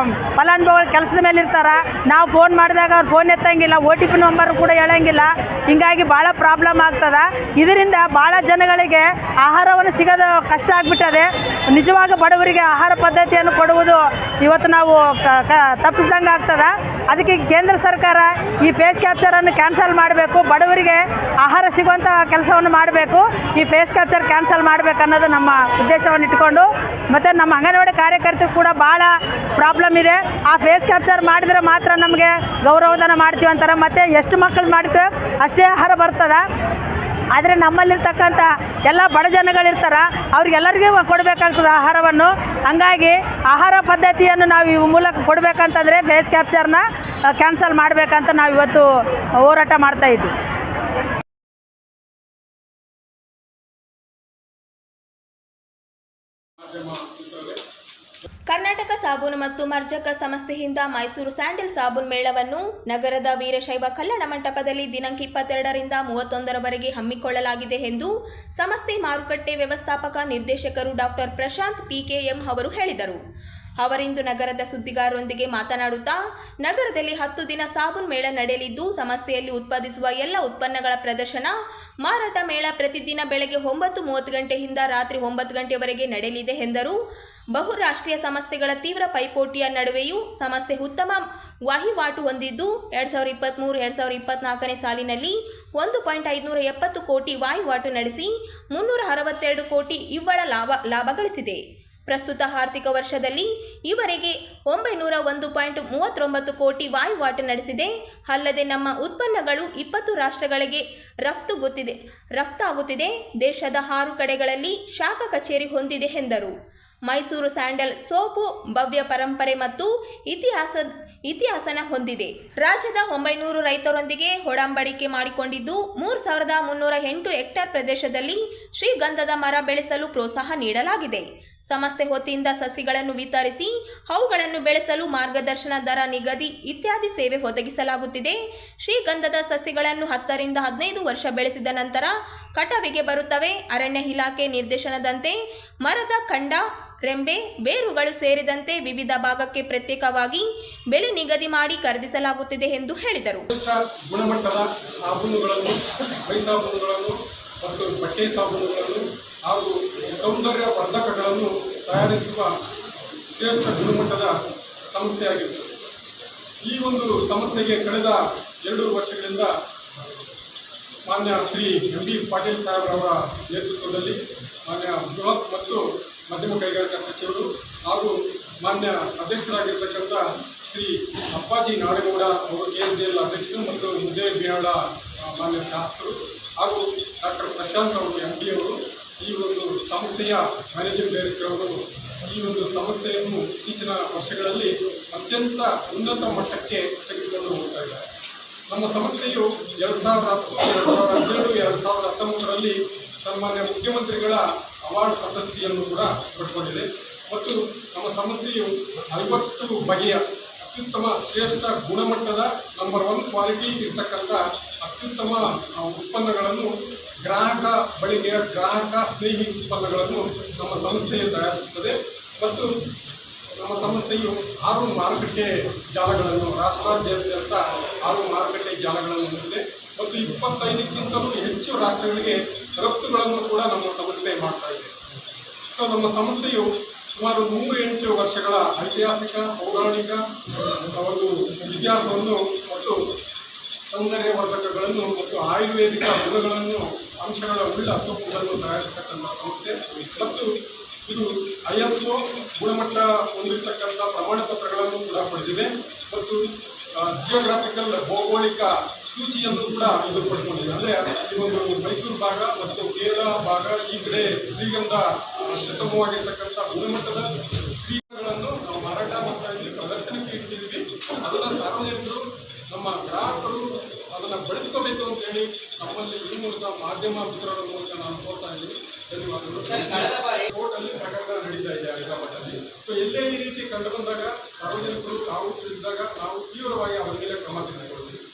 ಫಲಾನುಭವಿಗಳು ಕೆಲಸದ ಮೇಲೆ ಇರ್ತಾರೆ. ನಾವು ಫೋನ್ ಮಾಡಿದಾಗ ಅವ್ರು ಫೋನ್ ಎತ್ತಂಗಿಲ್ಲ, OTP ನಂಬರ್ ಕೂಡ ಹೇಳಂಗಿಲ್ಲ. ಹಿಂಗಾಗಿ ಭಾಳ ಪ್ರಾಬ್ಲಮ್ ಆಗ್ತದೆ. ಇದರಿಂದ ಭಾಳ ಜನಗಳಿಗೆ ಆಹಾರವನ್ನು ಸಿಗೋದು ಕಷ್ಟ ಆಗಿಬಿಟ್ಟದೆ. ನಿಜವಾಗ ಬಡವರಿಗೆ ಆಹಾರ ಪದ್ಧತಿಯನ್ನು ಕೊಡುವುದು ಇವತ್ತು ನಾವು ತಪ್ಪಿಸ್ದಂಗೆ ಆಗ್ತದೆ. ಅದಕ್ಕೆ ಕೇಂದ್ರ ಸರ್ಕಾರ ಈ ಫೇಸ್ ಕ್ಯಾಪ್ಚರನ್ನು ಕ್ಯಾನ್ಸಲ್ ಮಾಡಬೇಕು, ಬಡವರಿಗೆ ಆಹಾರ ಸಿಗುವಂಥ ಕೆಲಸವನ್ನು ಮಾಡಬೇಕು. ಈ ಫೇಸ್ ಕ್ಯಾಪ್ಚರ್ ಕ್ಯಾನ್ಸಲ್ ಮಾಡಬೇಕು ಅನ್ನೋದು ನಮ್ಮ ಉದ್ದೇಶವನ್ನು ಇಟ್ಕೊಂಡು, ಮತ್ತು ನಮ್ಮ ಅಂಗನವಾಡಿ ಕಾರ್ಯಕರ್ತರು ಕೂಡ ಭಾಳ ಪ್ರಾಬ್ಲಮ್ ಇದೆ. ಆ ಫೇಸ್ ಕ್ಯಾಪ್ಚರ್ ಮಾಡಿದರೆ ಮಾತ್ರ ನಮಗೆ ಗೌರವಧನ ಮಾಡ್ತೀವಿ ಅಂತಾರೆ. ಮತ್ತು ಎಷ್ಟು ಮಕ್ಕಳು ಮಾಡ್ತೀವಿ ಅಷ್ಟೇ ಆಹಾರ ಬರ್ತದೆ. ಆದರೆ ನಮ್ಮಲ್ಲಿರ್ತಕ್ಕಂಥ ಎಲ್ಲ ಬಡ ಜನಗಳಿರ್ತಾರೆ, ಅವ್ರಿಗೆಲ್ಲರಿಗೂ ಕೊಡಬೇಕಾಗ್ತದೆ ಆಹಾರವನ್ನು. ಹಂಗಾಗಿ ಆಹಾರ ಪದ್ಧತಿಯನ್ನು ನಾವು ಈ ಮೂಲಕ ಕೊಡಬೇಕಂತಂದರೆ ಫೇಸ್ ಕ್ಯಾಪ್ಚರ್ನ ಕ್ಯಾನ್ಸಲ್ ಮಾಡಬೇಕಂತ ನಾವು ಇವತ್ತು ಹೋರಾಟ ಮಾಡ್ತಾಯಿದ್ವಿ. ಕರ್ನಾಟಕ ಸಾಬೂನು ಮತ್ತು ಮರ್ಜಕ ಸಂಸ್ಥೆಯಿಂದ ಮೈಸೂರು ಸ್ಯಾಂಡಲ್ ಸಾಬೂನ್ ಮೇಳವನ್ನು ನಗರದ ವೀರಶೈವ ಕಲ್ಯಾಣ ಮಂಟಪದಲ್ಲಿ ದಿನಾಂಕ 22ರಿಂದ 31ರವರೆಗೆ ಹಮ್ಮಿಕೊಳ್ಳಲಾಗಿದೆ ಎಂದು ಸಂಸ್ಥೆ ಮಾರುಕಟ್ಟೆ ವ್ಯವಸ್ಥಾಪಕ ನಿರ್ದೇಶಕರು ಡಾಕ್ಟರ್ ಪ್ರಶಾಂತ್ PKM ಅವರು ಹೇಳಿದರು. ಅವರಿಂದು ನಗರದ ಸುದ್ದಿಗಾರರೊಂದಿಗೆ ಮಾತನಾಡುತ್ತಾ, ನಗರದಲ್ಲಿ 10 ದಿನ ಸಾಬೂನ್ ಮೇಳ ನಡೆಯಲಿದ್ದು, ಸಂಸ್ಥೆಯಲ್ಲಿ ಉತ್ಪಾದಿಸುವ ಎಲ್ಲ ಉತ್ಪನ್ನಗಳ ಪ್ರದರ್ಶನ, ಮಾರಾಟ ಮೇಳ ಪ್ರತಿದಿನ ಬೆಳಗ್ಗೆ 9:30 ಗಂಟೆಯಿಂದ ರಾತ್ರಿ 9 ಗಂಟೆವರೆಗೆ ನಡೆಯಲಿದೆ ಎಂದರು. ಬಹುರಾಷ್ಟ್ರೀಯ ಸಂಸ್ಥೆಗಳ ತೀವ್ರ ಪೈಪೋಟಿಯ ನಡುವೆಯೂ ಸಂಸ್ಥೆ ಉತ್ತಮ ವಹಿವಾಟು ಹೊಂದಿದ್ದು 2023-2024 ಸಾಲಿನಲ್ಲಿ 1.570 ಕೋಟಿ ವಹಿವಾಟು ನಡೆಸಿ 362 ಕೋಟಿ ನಿವ್ವಳ ಲಾಭ ಗಳಿಸಿದೆ. ಪ್ರಸ್ತುತ ಆರ್ಥಿಕ ವರ್ಷದಲ್ಲಿ ಈವರೆಗೆ 901.39 ಕೋಟಿ ವಹಿವಾಟು ನಡೆಸಿದೆ. ಅಲ್ಲದೆ ನಮ್ಮ ಉತ್ಪನ್ನಗಳು 20 ರಾಷ್ಟ್ರಗಳಿಗೆ ರಫ್ತಾಗುತ್ತಿದೆ. ದೇಶದ 6 ಕಡೆಗಳಲ್ಲಿ ಶಾಖಾ ಕಚೇರಿ ಹೊಂದಿದೆ ಎಂದರು. ಮೈಸೂರು ಸ್ಯಾಂಡಲ್ ಸೋಪು ಭವ್ಯ ಪರಂಪರೆ ಮತ್ತು ಇತಿಹಾಸನ ಹೊಂದಿದೆ. ರಾಜ್ಯದ 900 ರೈತರೊಂದಿಗೆ ಒಡಂಬಡಿಕೆ ಮಾಡಿಕೊಂಡಿದ್ದು 3308 ಹೆಕ್ಟೇರ್ ಪ್ರದೇಶದಲ್ಲಿ ಶ್ರೀಗಂಧದ ಮರ ಬೆಳೆಸಲು ಪ್ರೋತ್ಸಾಹ ನೀಡಲಾಗಿದೆ. ಸಂಸ್ಥೆ ವತಿಯಿಂದ ಸಸಿಗಳನ್ನು ವಿತರಿಸಿ ಅವುಗಳನ್ನು ಬೆಳೆಸಲು ಮಾರ್ಗದರ್ಶನ, ದರ ನಿಗದಿ ಇತ್ಯಾದಿ ಸೇವೆ ಒದಗಿಸಲಾಗುತ್ತಿದೆ. ಶ್ರೀಗಂಧದ ಸಸಿಗಳನ್ನು 10 ರಿಂದ 15 ವರ್ಷ ಬೆಳೆಸಿದ ನಂತರ ಕಟಾವಿಗೆ ಬರುತ್ತವೆ. ಅರಣ್ಯ ಇಲಾಖೆ ನಿರ್ದೇಶನದಂತೆ ಮರದ ಕಂಡ, ರೆಂಬೆ, ಬೇರುಗಳು ಸೇರಿದಂತೆ ವಿವಿಧ ಭಾಗಕ್ಕೆ ಪ್ರತ್ಯೇಕವಾಗಿ ಬೆಲೆ ನಿಗದಿ ಮಾಡಿ ಖರೀದಿಸಲಾಗುತ್ತಿದೆ ಎಂದು ಹೇಳಿದರು. ಗುಣಮಟ್ಟದ ಸಾಬೂನುಗಳನ್ನು, ಮೈ ಸಾಬೂನುಗಳನ್ನು ಮತ್ತು ಬಟ್ಟೆ ಸಾಬೂನುಗಳನ್ನು ಹಾಗೂ ಸೌಂದರ್ಯ ವರ್ಧಕಗಳನ್ನು ತಯಾರಿಸುವ ಶ್ರೇಷ್ಠ ಗುಣಮಟ್ಟದ ಸಂಸ್ಥೆಯಾಗಿರುತ್ತದೆ. ಈ ಒಂದು ಸಂಸ್ಥೆಗೆ ಕಳೆದ 2 ವರ್ಷಗಳಿಂದ ಮಾನ್ಯ ಶ್ರೀ MB ಪಾಟೀಲ್ ಸಾಹೇಬ್ರವರ ನೇತೃತ್ವದಲ್ಲಿ ಮಾನ್ಯ ಬೃಹತ್ ಮತ್ತು ಮಧ್ಯಮ ಕೈಗಾರಿಕಾ ಸಚಿವರು ಹಾಗೂ ಮಾನ್ಯ ಅಧ್ಯಕ್ಷರಾಗಿರ್ತಕ್ಕಂಥ ಶ್ರೀ ಅಪ್ಪಾಜಿ ನಾಡಗೌಡ ಅವರು KSDL ಅಧ್ಯಕ್ಷರು ಮತ್ತು ಮುದ್ದೇಬಿಹಾಳ ಮಾನ್ಯ ಶಾಸಕರು ಹಾಗೂ ಡಾಕ್ಟರ್ ಪ್ರಶಾಂತ್ ಅವರು MD ಅವರು ಈ ಒಂದು ಸಂಸ್ಥೆಯ ಮ್ಯಾನೇಜಿಂಗ್ ಡೈರೆಕ್ಟರ್ ಅವರು ಈ ಒಂದು ಸಂಸ್ಥೆಯನ್ನು ಇತ್ತೀಚಿನ ವರ್ಷಗಳಲ್ಲಿ ಅತ್ಯಂತ ಉನ್ನತ ಮಟ್ಟಕ್ಕೆ ತೆಗೆದುಕೊಂಡು ಹೋಗ್ತಾ ಇದ್ದಾರೆ. ನಮ್ಮ ಸಂಸ್ಥೆಯು 2010, 2017, 2019ರಲ್ಲಿ ಸನ್ಮಾನ್ಯ ಮುಖ್ಯಮಂತ್ರಿಗಳ ಅವಾರ್ಡ್ ಪ್ರಶಸ್ತಿಯನ್ನು ಕೂಡ ಪಡೆದುಕೊಂಡಿದೆ ಮತ್ತು ನಮ್ಮ ಸಂಸ್ಥೆಯು 50 ಬಗೆಯ ಅತ್ಯುತ್ತಮ ಶ್ರೇಷ್ಠ ಗುಣಮಟ್ಟದ ನಂಬರ್ 1 ಕ್ವಾಲಿಟಿ ಇರ್ತಕ್ಕಂಥ ಅತ್ಯುತ್ತಮ ಉತ್ಪನ್ನಗಳನ್ನು ಗ್ರಾಹಕ ಸ್ನೇಹಿ ಉತ್ಪನ್ನಗಳನ್ನು ನಮ್ಮ ಸಂಸ್ಥೆಯು ತಯಾರಿಸುತ್ತದೆ ಮತ್ತು ನಮ್ಮ ಸಂಸ್ಥೆಯು 6 ಮಾರುಕಟ್ಟೆ ಜಾಲಗಳನ್ನು ರಾಷ್ಟ್ರಾದ್ಯಂತ 6 ಮಾರುಕಟ್ಟೆ ಜಾಲಗಳನ್ನು ಹೊಂದಿದೆ ಮತ್ತು 25ಕ್ಕಿಂತಲೂ ಹೆಚ್ಚು ರಾಷ್ಟ್ರಗಳಿಗೆ ರಫ್ತುಗಳನ್ನು ಕೂಡ ನಮ್ಮ ಸಂಸ್ಥೆ ಮಾಡ್ತಾ ಇದೆ. ಸೊ ನಮ್ಮ ಸಂಸ್ಥೆಯು ಸುಮಾರು 108 ವರ್ಷಗಳ ಐತಿಹಾಸಿಕ, ಪೌರಾಣಿಕ ಒಂದು ಇತಿಹಾಸವನ್ನು ಮತ್ತು ಸೌಂದರ್ಯವರ್ಧಕಗಳನ್ನು ಮತ್ತು ಆಯುರ್ವೇದಿಕ ಗುಣಗಳನ್ನು ಅಂಶಗಳ ಉಳ್ಳ ಸೊಪ್ಪುಗಳನ್ನು ತಯಾರಿಸತಕ್ಕಂಥ ಸಂಸ್ಥೆ ಮತ್ತು ಇದು ISO ಗುಣಮಟ್ಟ ಹೊಂದಿರತಕ್ಕಂಥ ಪ್ರಮಾಣ ಪತ್ರಗಳನ್ನು ಕೂಡ ಪಡೆದಿದೆ ಮತ್ತು ಜಿಯೋಗ್ರಾಫಿಕಲ್ ಭೌಗೋಳಿಕ ಸೂಚಿಯನ್ನು ಕೂಡ ಇದು ಪಡ್ಕೊಂಡಿದೆ. ಅಂದರೆ ಈ ಒಂದು ಮೈಸೂರು ಭಾಗ ಮತ್ತು ಕೇರಳ ಭಾಗ ಈ ಕಡೆ ಶ್ರೀಗಂಧ ಉತ್ತಮವಾಗಿರ್ತಕ್ಕಂಥ ಗುಣಮಟ್ಟದ ಶ್ರೀಗಳನ್ನು ನಾವು ಮಾರಾಟ ಮಾಡ್ತಾ ಇದ್ದೀವಿ, ಪ್ರದರ್ಶನಕ್ಕೆ ಇಟ್ಟಿದ್ದೀವಿ. ಅದನ್ನು ಸಾರ್ವಜನಿಕರು, ನಮ್ಮ ಗ್ರಾಹಕರು ಅದನ್ನು ಬಳಸ್ಕೋಬೇಕು ಅಂತೇಳಿ ನಮ್ಮಲ್ಲಿ ಈ ಮೂಲಕ ಮಾಧ್ಯಮ ಮಿತ್ರರ ಮೂಲಕ ನಾನು ಕೋರ್ತಾ ಇದ್ದೀನಿ. ಧನ್ಯವಾದಗಳು. ಕೋರ್ಟಲ್ಲಿ ಪ್ರಕರಣ ನಡೀತಾ ಇದೆ ಹೈದರಾಬಾದಲ್ಲಿ. ಸೊ ಎಲ್ಲೇ ಈ ರೀತಿ ಕಂಡು ಬಂದಾಗ ಸಾರ್ವಜನಿಕರು ತಾವು ತಿಳಿಸಿದಾಗ ನಾವು ತೀವ್ರವಾಗಿ ಅವರ ಮೇಲೆ ಕ್ರಮ ತೆಗೆದುಕೊಳ್ಳುತ್ತೀವಿ.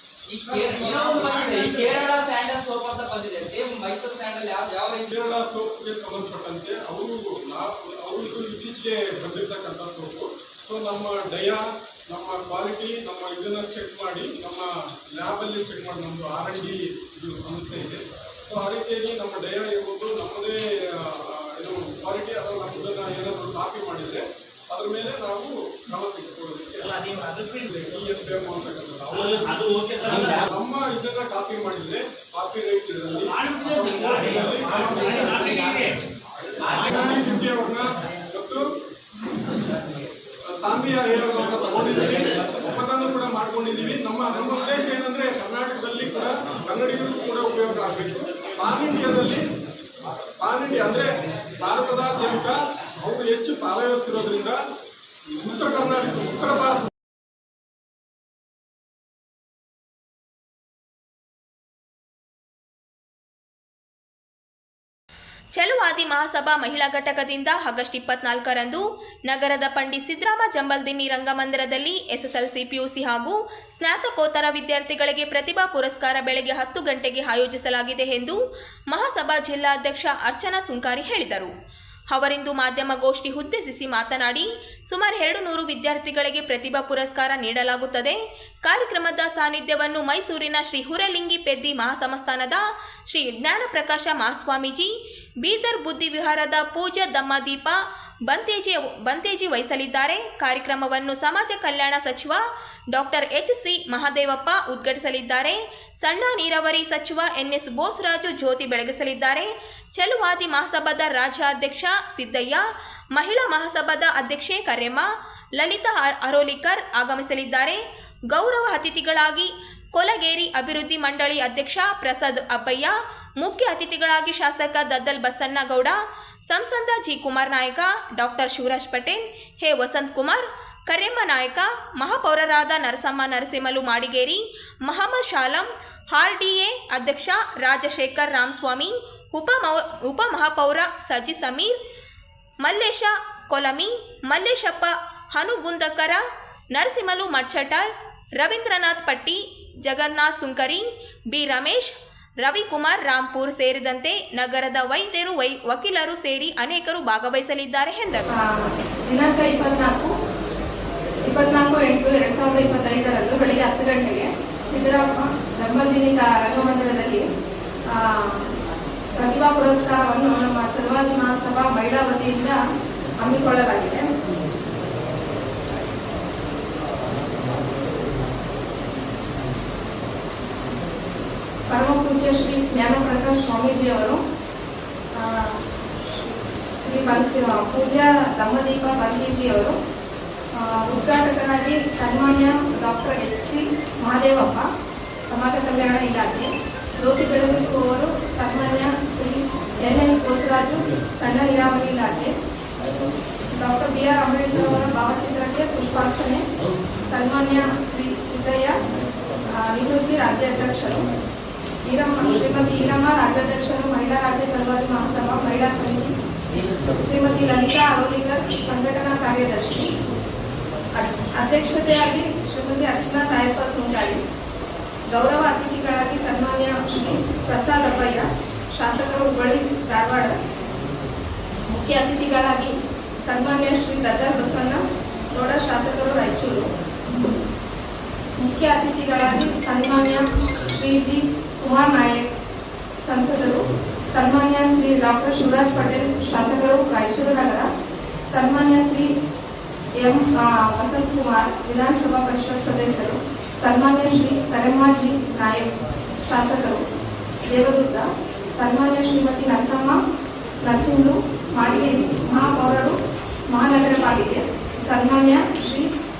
ಕೇರಳ ಸ್ಯಾಂಡಲ್ ಸೋಪ್ ಅಂತ ಬಂದಿದೆ, ಸೇಮ್ ಮೈಸೂರು ಸ್ಯಾಂಡಲ್ ಯಾವ ಕೇರಳ ಸೋಪ್ಗೆ ಸಂಬಂಧಪಟ್ಟಂತೆ ಅವ್ರದ್ದು ಇತ್ತೀಚೆಗೆ ಬಂದಿರತಕ್ಕಂಥ ಸೋಪು. ಸೊ ನಮ್ಮ ಡಯಾ, ನಮ್ಮ ಕ್ವಾಲಿಟಿ, ನಮ್ಮ ಇದನ್ನು ಚೆಕ್ ಮಾಡಿ, ನಮ್ಮ ಲ್ಯಾಬಲ್ಲಿ ಚೆಕ್ ಮಾಡಿ, ನಮ್ಮದು R&D ಇದು ಸಂಸ್ಥೆ ಇದೆ. ಸೊ ಆ ರೀತಿಯಾಗಿ ನಮ್ಮ ಡಯಾ ಇರ್ಬೋದು, ನಮ್ಮದೇ ಇದು ಕ್ವಾಲಿಟಿ ಅಥವಾ ನಮ್ಮದನ್ನು ಏನಾದರೂ ಕಾಪಿ ಮಾಡಿದರೆ ಅದ್ರ ಮೇಲೆ ನಾವು ಕ್ರಮ ತೆಗೆದುಕೊಳ್ಳೋದಕ್ಕೆ ನಮ್ಮ ಇದನ್ನ ಕಾಪಿ ಮಾಡಿದ್ರೆ ಕಾಪಿ ರೈಟ್ ಇದರಲ್ಲಿ ಮತ್ತು ಸಾಂಬಿಯ ಹೇಳೋದನ್ನ ತಗೊಂಡಿದ್ದೀವಿ, ಒಪ್ಪಂದನೂ ಕೂಡ ಮಾಡ್ಕೊಂಡಿದ್ದೀವಿ. ನಮ್ಮ ಉದ್ದೇಶ ಏನಂದ್ರೆ ಕರ್ನಾಟಕದಲ್ಲಿ ಕೂಡ ಕನ್ನಡಿಗರು ಕೂಡ ಉಪಯೋಗ ಆಗಬೇಕು. ಪಾನ್ ಇಂಡಿಯಾದಲ್ಲಿ ಅಂದರೆ ಭಾರತದಾದ್ಯಂತ ಅವರು ಹೆಚ್ಚು ಪಾಲುವಹಿಸಿರೋದ್ರಿಂದ ಉತ್ತರ ಭಾರತ ಛಲವಾದಿ ಮಹಾಸಭಾ ಮಹಿಳಾ ಘಟಕದಿಂದ ಆಗಸ್ಟ್ 24ರಂದು ನಗರದ ಪಂಡಿತ್ ಸಿದ್ದರಾಮ ಜಂಬಲ್ದಿನ್ನಿ ರಂಗಮಂದಿರದಲ್ಲಿ SSLC, PUC ಹಾಗೂ ಸ್ನಾತಕೋತ್ತರ ವಿದ್ಯಾರ್ಥಿಗಳಿಗೆ ಪ್ರತಿಭಾ ಪುರಸ್ಕಾರ ಬೆಳಗ್ಗೆ 10 ಗಂಟೆಗೆ ಆಯೋಜಿಸಲಾಗಿದೆ ಎಂದು ಮಹಾಸಭಾ ಜಿಲ್ಲಾಧ್ಯಕ್ಷ ಅರ್ಚನಾ ಸುಂಕಾರಿ ಹೇಳಿದರು. ಅವರಿಂದು ಮಾಧ್ಯಮಗೋಷ್ಠಿ ಉದ್ದೇಶಿಸಿ ಮಾತನಾಡಿ ಸುಮಾರು 200 ವಿದ್ಯಾರ್ಥಿಗಳಿಗೆ ಪ್ರತಿಭಾ ಪುರಸ್ಕಾರ ನೀಡಲಾಗುತ್ತದೆ. ಕಾರ್ಯಕ್ರಮದ ಸಾನ್ನಿಧ್ಯವನ್ನು ಮೈಸೂರಿನ ಶ್ರೀ ಹುರಲಿಂಗಿ ಪೆದ್ದಿ ಮಹಾಸಂಸ್ಥಾನದ ಶ್ರೀ ಜ್ಞಾನಪ್ರಕಾಶ ಮಹಾಸ್ವಾಮೀಜಿ, ಬೀದರ್ ಬುದ್ಧಿ ವಿಹಾರದ ಪೂಜ್ಯ ದಮ್ಮದೀಪ ಬಂತೇಜಿ ವಹಿಸಲಿದ್ದಾರೆ. ಕಾರ್ಯಕ್ರಮವನ್ನು ಸಮಾಜ ಕಲ್ಯಾಣ ಸಚಿವ ಡಾಕ್ಟರ್ ಎಚ್.ಸಿ. ಮಹದೇವಪ್ಪ ಉದ್ಘಾಟಿಸಲಿದ್ದಾರೆ. ಸಣ್ಣ ನೀರಾವರಿ ಸಚಿವ ಎನ್.ಎಸ್. ಬೋಸರಾಜು ಜ್ಯೋತಿ ಬೆಳಗಿಸಲಿದ್ದಾರೆ. ಚೆಲುವಾದಿ ಮಹಾಸಭಾದ ರಾಜ್ಯಾಧ್ಯಕ್ಷ ಸಿದ್ದಯ್ಯ, ಮಹಿಳಾ ಮಹಾಸಭಾದ ಅಧ್ಯಕ್ಷೆ ಕರೆಮ್ಮ, ಲಲಿತಾ ಅರೋಲಿಕರ್ ಆಗಮಿಸಲಿದ್ದಾರೆ. ಗೌರವ ಅತಿಥಿಗಳಾಗಿ ಕೊಲಗೇರಿ ಅಭಿವೃದ್ಧಿ ಮಂಡಳಿ ಅಧ್ಯಕ್ಷ ಪ್ರಸಾದ್ ಅಬ್ಬಯ್ಯ, ಮುಖ್ಯ ಅತಿಥಿಗಳಾಗಿ ಶಾಸಕ ದದ್ದಲ್ ಬಸನ್ನಗೌಡ, ಸಂಸದ ಜಿ. ಕುಮಾರ್ ನಾಯಕ, ಡಾಕ್ಟರ್ ಶಿವರಾಜ್ ಪಟೇಲ್, ಹೆ ವಸಂತ್ ಕುಮಾರ್, ಕರೆಮ್ಮ ನಾಯಕ, ಮಹಾಪೌರರಾದ ನರಸಿಂಹಲು ಮಾಡಿಗೇರಿ, ಮಹಮ್ಮದ್ ಶಾಲಂ, ಆರ್ಡಿಎ ಅಧ್ಯಕ್ಷ ರಾಜಶೇಖರ್ ರಾಮಸ್ವಾಮಿ, ಉಪ ಮಹಾಪೌರ ಸಜಿ ಸಮೀರ್, ಮಲ್ಲೇಶ ಕೊಲಮಿ, ಮಲ್ಲೇಶಪ್ಪ ಹನುಗುಂದಕರ, ನರಸಿಂಹಲು ಮಡ್ಚಟಾಳ್, ರವೀಂದ್ರನಾಥ್ ಪಟ್ಟಿ, ಜಗನ್ನಾಥ್ ಸುಂಕರಿ, ಬಿ ರಮೇಶ್, ರವಿಕುಮಾರ್ ರಾಂಪುರ್ ಸೇರಿದಂತೆ ನಗರದ ವೈದ್ಯರು ವಕೀಲರು ಸೇರಿ ಅನೇಕರು ಭಾಗವಹಿಸಲಿದ್ದಾರೆ ಎಂದರು. ದಿನಾಂಕ 24/8/2025 ಬೆಳಗ್ಗೆ 10 ಗಂಟೆಗೆ ಸಿದ್ದರಾಮ ಜನ್ಮದಿನ ರಂಗಮಂದಿರದಲ್ಲಿ ಪ್ರತಿಭಾ ಪುರಸ್ಕಾರವನ್ನು ನಮ್ಮ ಚೆಲುವಾದಿ ಮಹಾಸಭಾ ಮಹಿಳಾ ವತಿಯಿಂದ ಹಮ್ಮಿಕೊಳ್ಳಲಾಗಿದೆ. ಪರಮ ಪೂಜ್ಯ ಶ್ರೀ ಜ್ಞಾನಪ್ರಕಾಶ್ ಸ್ವಾಮೀಜಿಯವರು, ಶ್ರೀ ಪೂಜ್ಯ ದಮ್ಮದೀಪ ಬಂತೇಜಿಯವರು, ಉದ್ಘಾಟಕರಾಗಿ ಸನ್ಮಾನ್ಯ ಡಾಕ್ಟರ್ ಎಚ್.ಸಿ. ಮಹದೇವಪ್ಪ, ಸಮಾಜ ಕಲ್ಯಾಣ ಇಲಾಖೆ, ಜ್ಯೋತಿ ಬೆಳಗಿಸುವವರು ಸನ್ಮಾನ್ಯ ಶ್ರೀ ಎನ್.ಎಸ್. ಬೋಸರಾಜು, ಸಣ್ಣ ನೀರಾವರಿ ಇಲಾಖೆ, ಡಾಕ್ಟರ್ ಬಿ.ಆರ್. ಅಂಬೇಡ್ಕರ್ ಅವರ ಭಾವಚಿತ್ರಕ್ಕೆ ಪುಷ್ಪಾರ್ಚನೆ, ಸನ್ಮಾನ್ಯ ಶ್ರೀ ಸಿದ್ದಯ್ಯ ನಿವೃತ್ತಿ ರಾಜ್ಯಾಧ್ಯಕ್ಷರು, ಶ್ರೀಮತಿ ಈರಮ್ಮ ರಾಜ್ಯಾಧ್ಯಕ್ಷರು, ಮಹಿಳಾ ರಾಜ್ಯ ಚಳವಳಿ ಮಹಾಸಭಾ ಮಹಿಳಾ ಸಮಿತಿ, ಶ್ರೀಮತಿ ಲಲಿತಾ ಅರೋಲಿಕರ್ ಸಂಘಟನಾ ಕಾರ್ಯದರ್ಶಿ, ಅಧ್ಯಕ್ಷತೆಯಾಗಿ ಶ್ರೀಮತಿ ಅರ್ಚನಾ ತಾಯಪ್ಪ ಸುಂಕಾಳಿ, ಗೌರವ ಅತಿಥಿಗಳಾಗಿ ಸನ್ಮಾನ್ಯ ಶ್ರೀ ಪ್ರಸಾದ್ ಅಬ್ಬಯ್ಯ, ಶಾಸಕರು ಹುಬ್ಬಳ್ಳಿ ಧಾರವಾಡ, ಮುಖ್ಯ ಅತಿಥಿಗಳಾಗಿ ಸನ್ಮಾನ್ಯ ಶ್ರೀ ದದ್ದಲ್ ಬಸನ್ನಗೌಡ, ಶಾಸಕರು ರಾಯಚೂರು, ಮುಖ್ಯ ಅತಿಥಿಗಳಾಗಿ ಸನ್ಮಾನ್ಯ ಶ್ರೀ ಜಿ. ಕುಮಾರ್ ನಾಯಕ್, ಸಂಸದರು, ಸನ್ಮಾನ್ಯ ಶ್ರೀ ಡಾಕ್ಟರ್ ಶಿವರಾಜ್ ಪಟೇಲ್, ಶಾಸಕರು ರಾಯಚೂರು ನಗರ, ಸನ್ಮಾನ್ಯ ಶ್ರೀ ಎಂ. ವಸಂತ್ ಕುಮಾರ್, ವಿಧಾನಸಭಾ ಪರಿಷತ್ ಸದಸ್ಯರು, ಸನ್ಮಾನ್ಯ ಶ್ರೀ ಕರೆಮ್ಮಾಜಿ ನಾಯಕ್, ಶಾಸಕರು ದೇವದುರ್ಗ, ಸನ್ಮಾನ್ಯ ಶ್ರೀಮತಿ ನರಸಿಂಹಲು ಮಾಡಿಗೇರಿ, ಮಹಾಪೌರರು ಮಹಾನಗರ ಪಾಲಿಕೆ, ಸನ್ಮಾನ್ಯ ಶ್ರೀ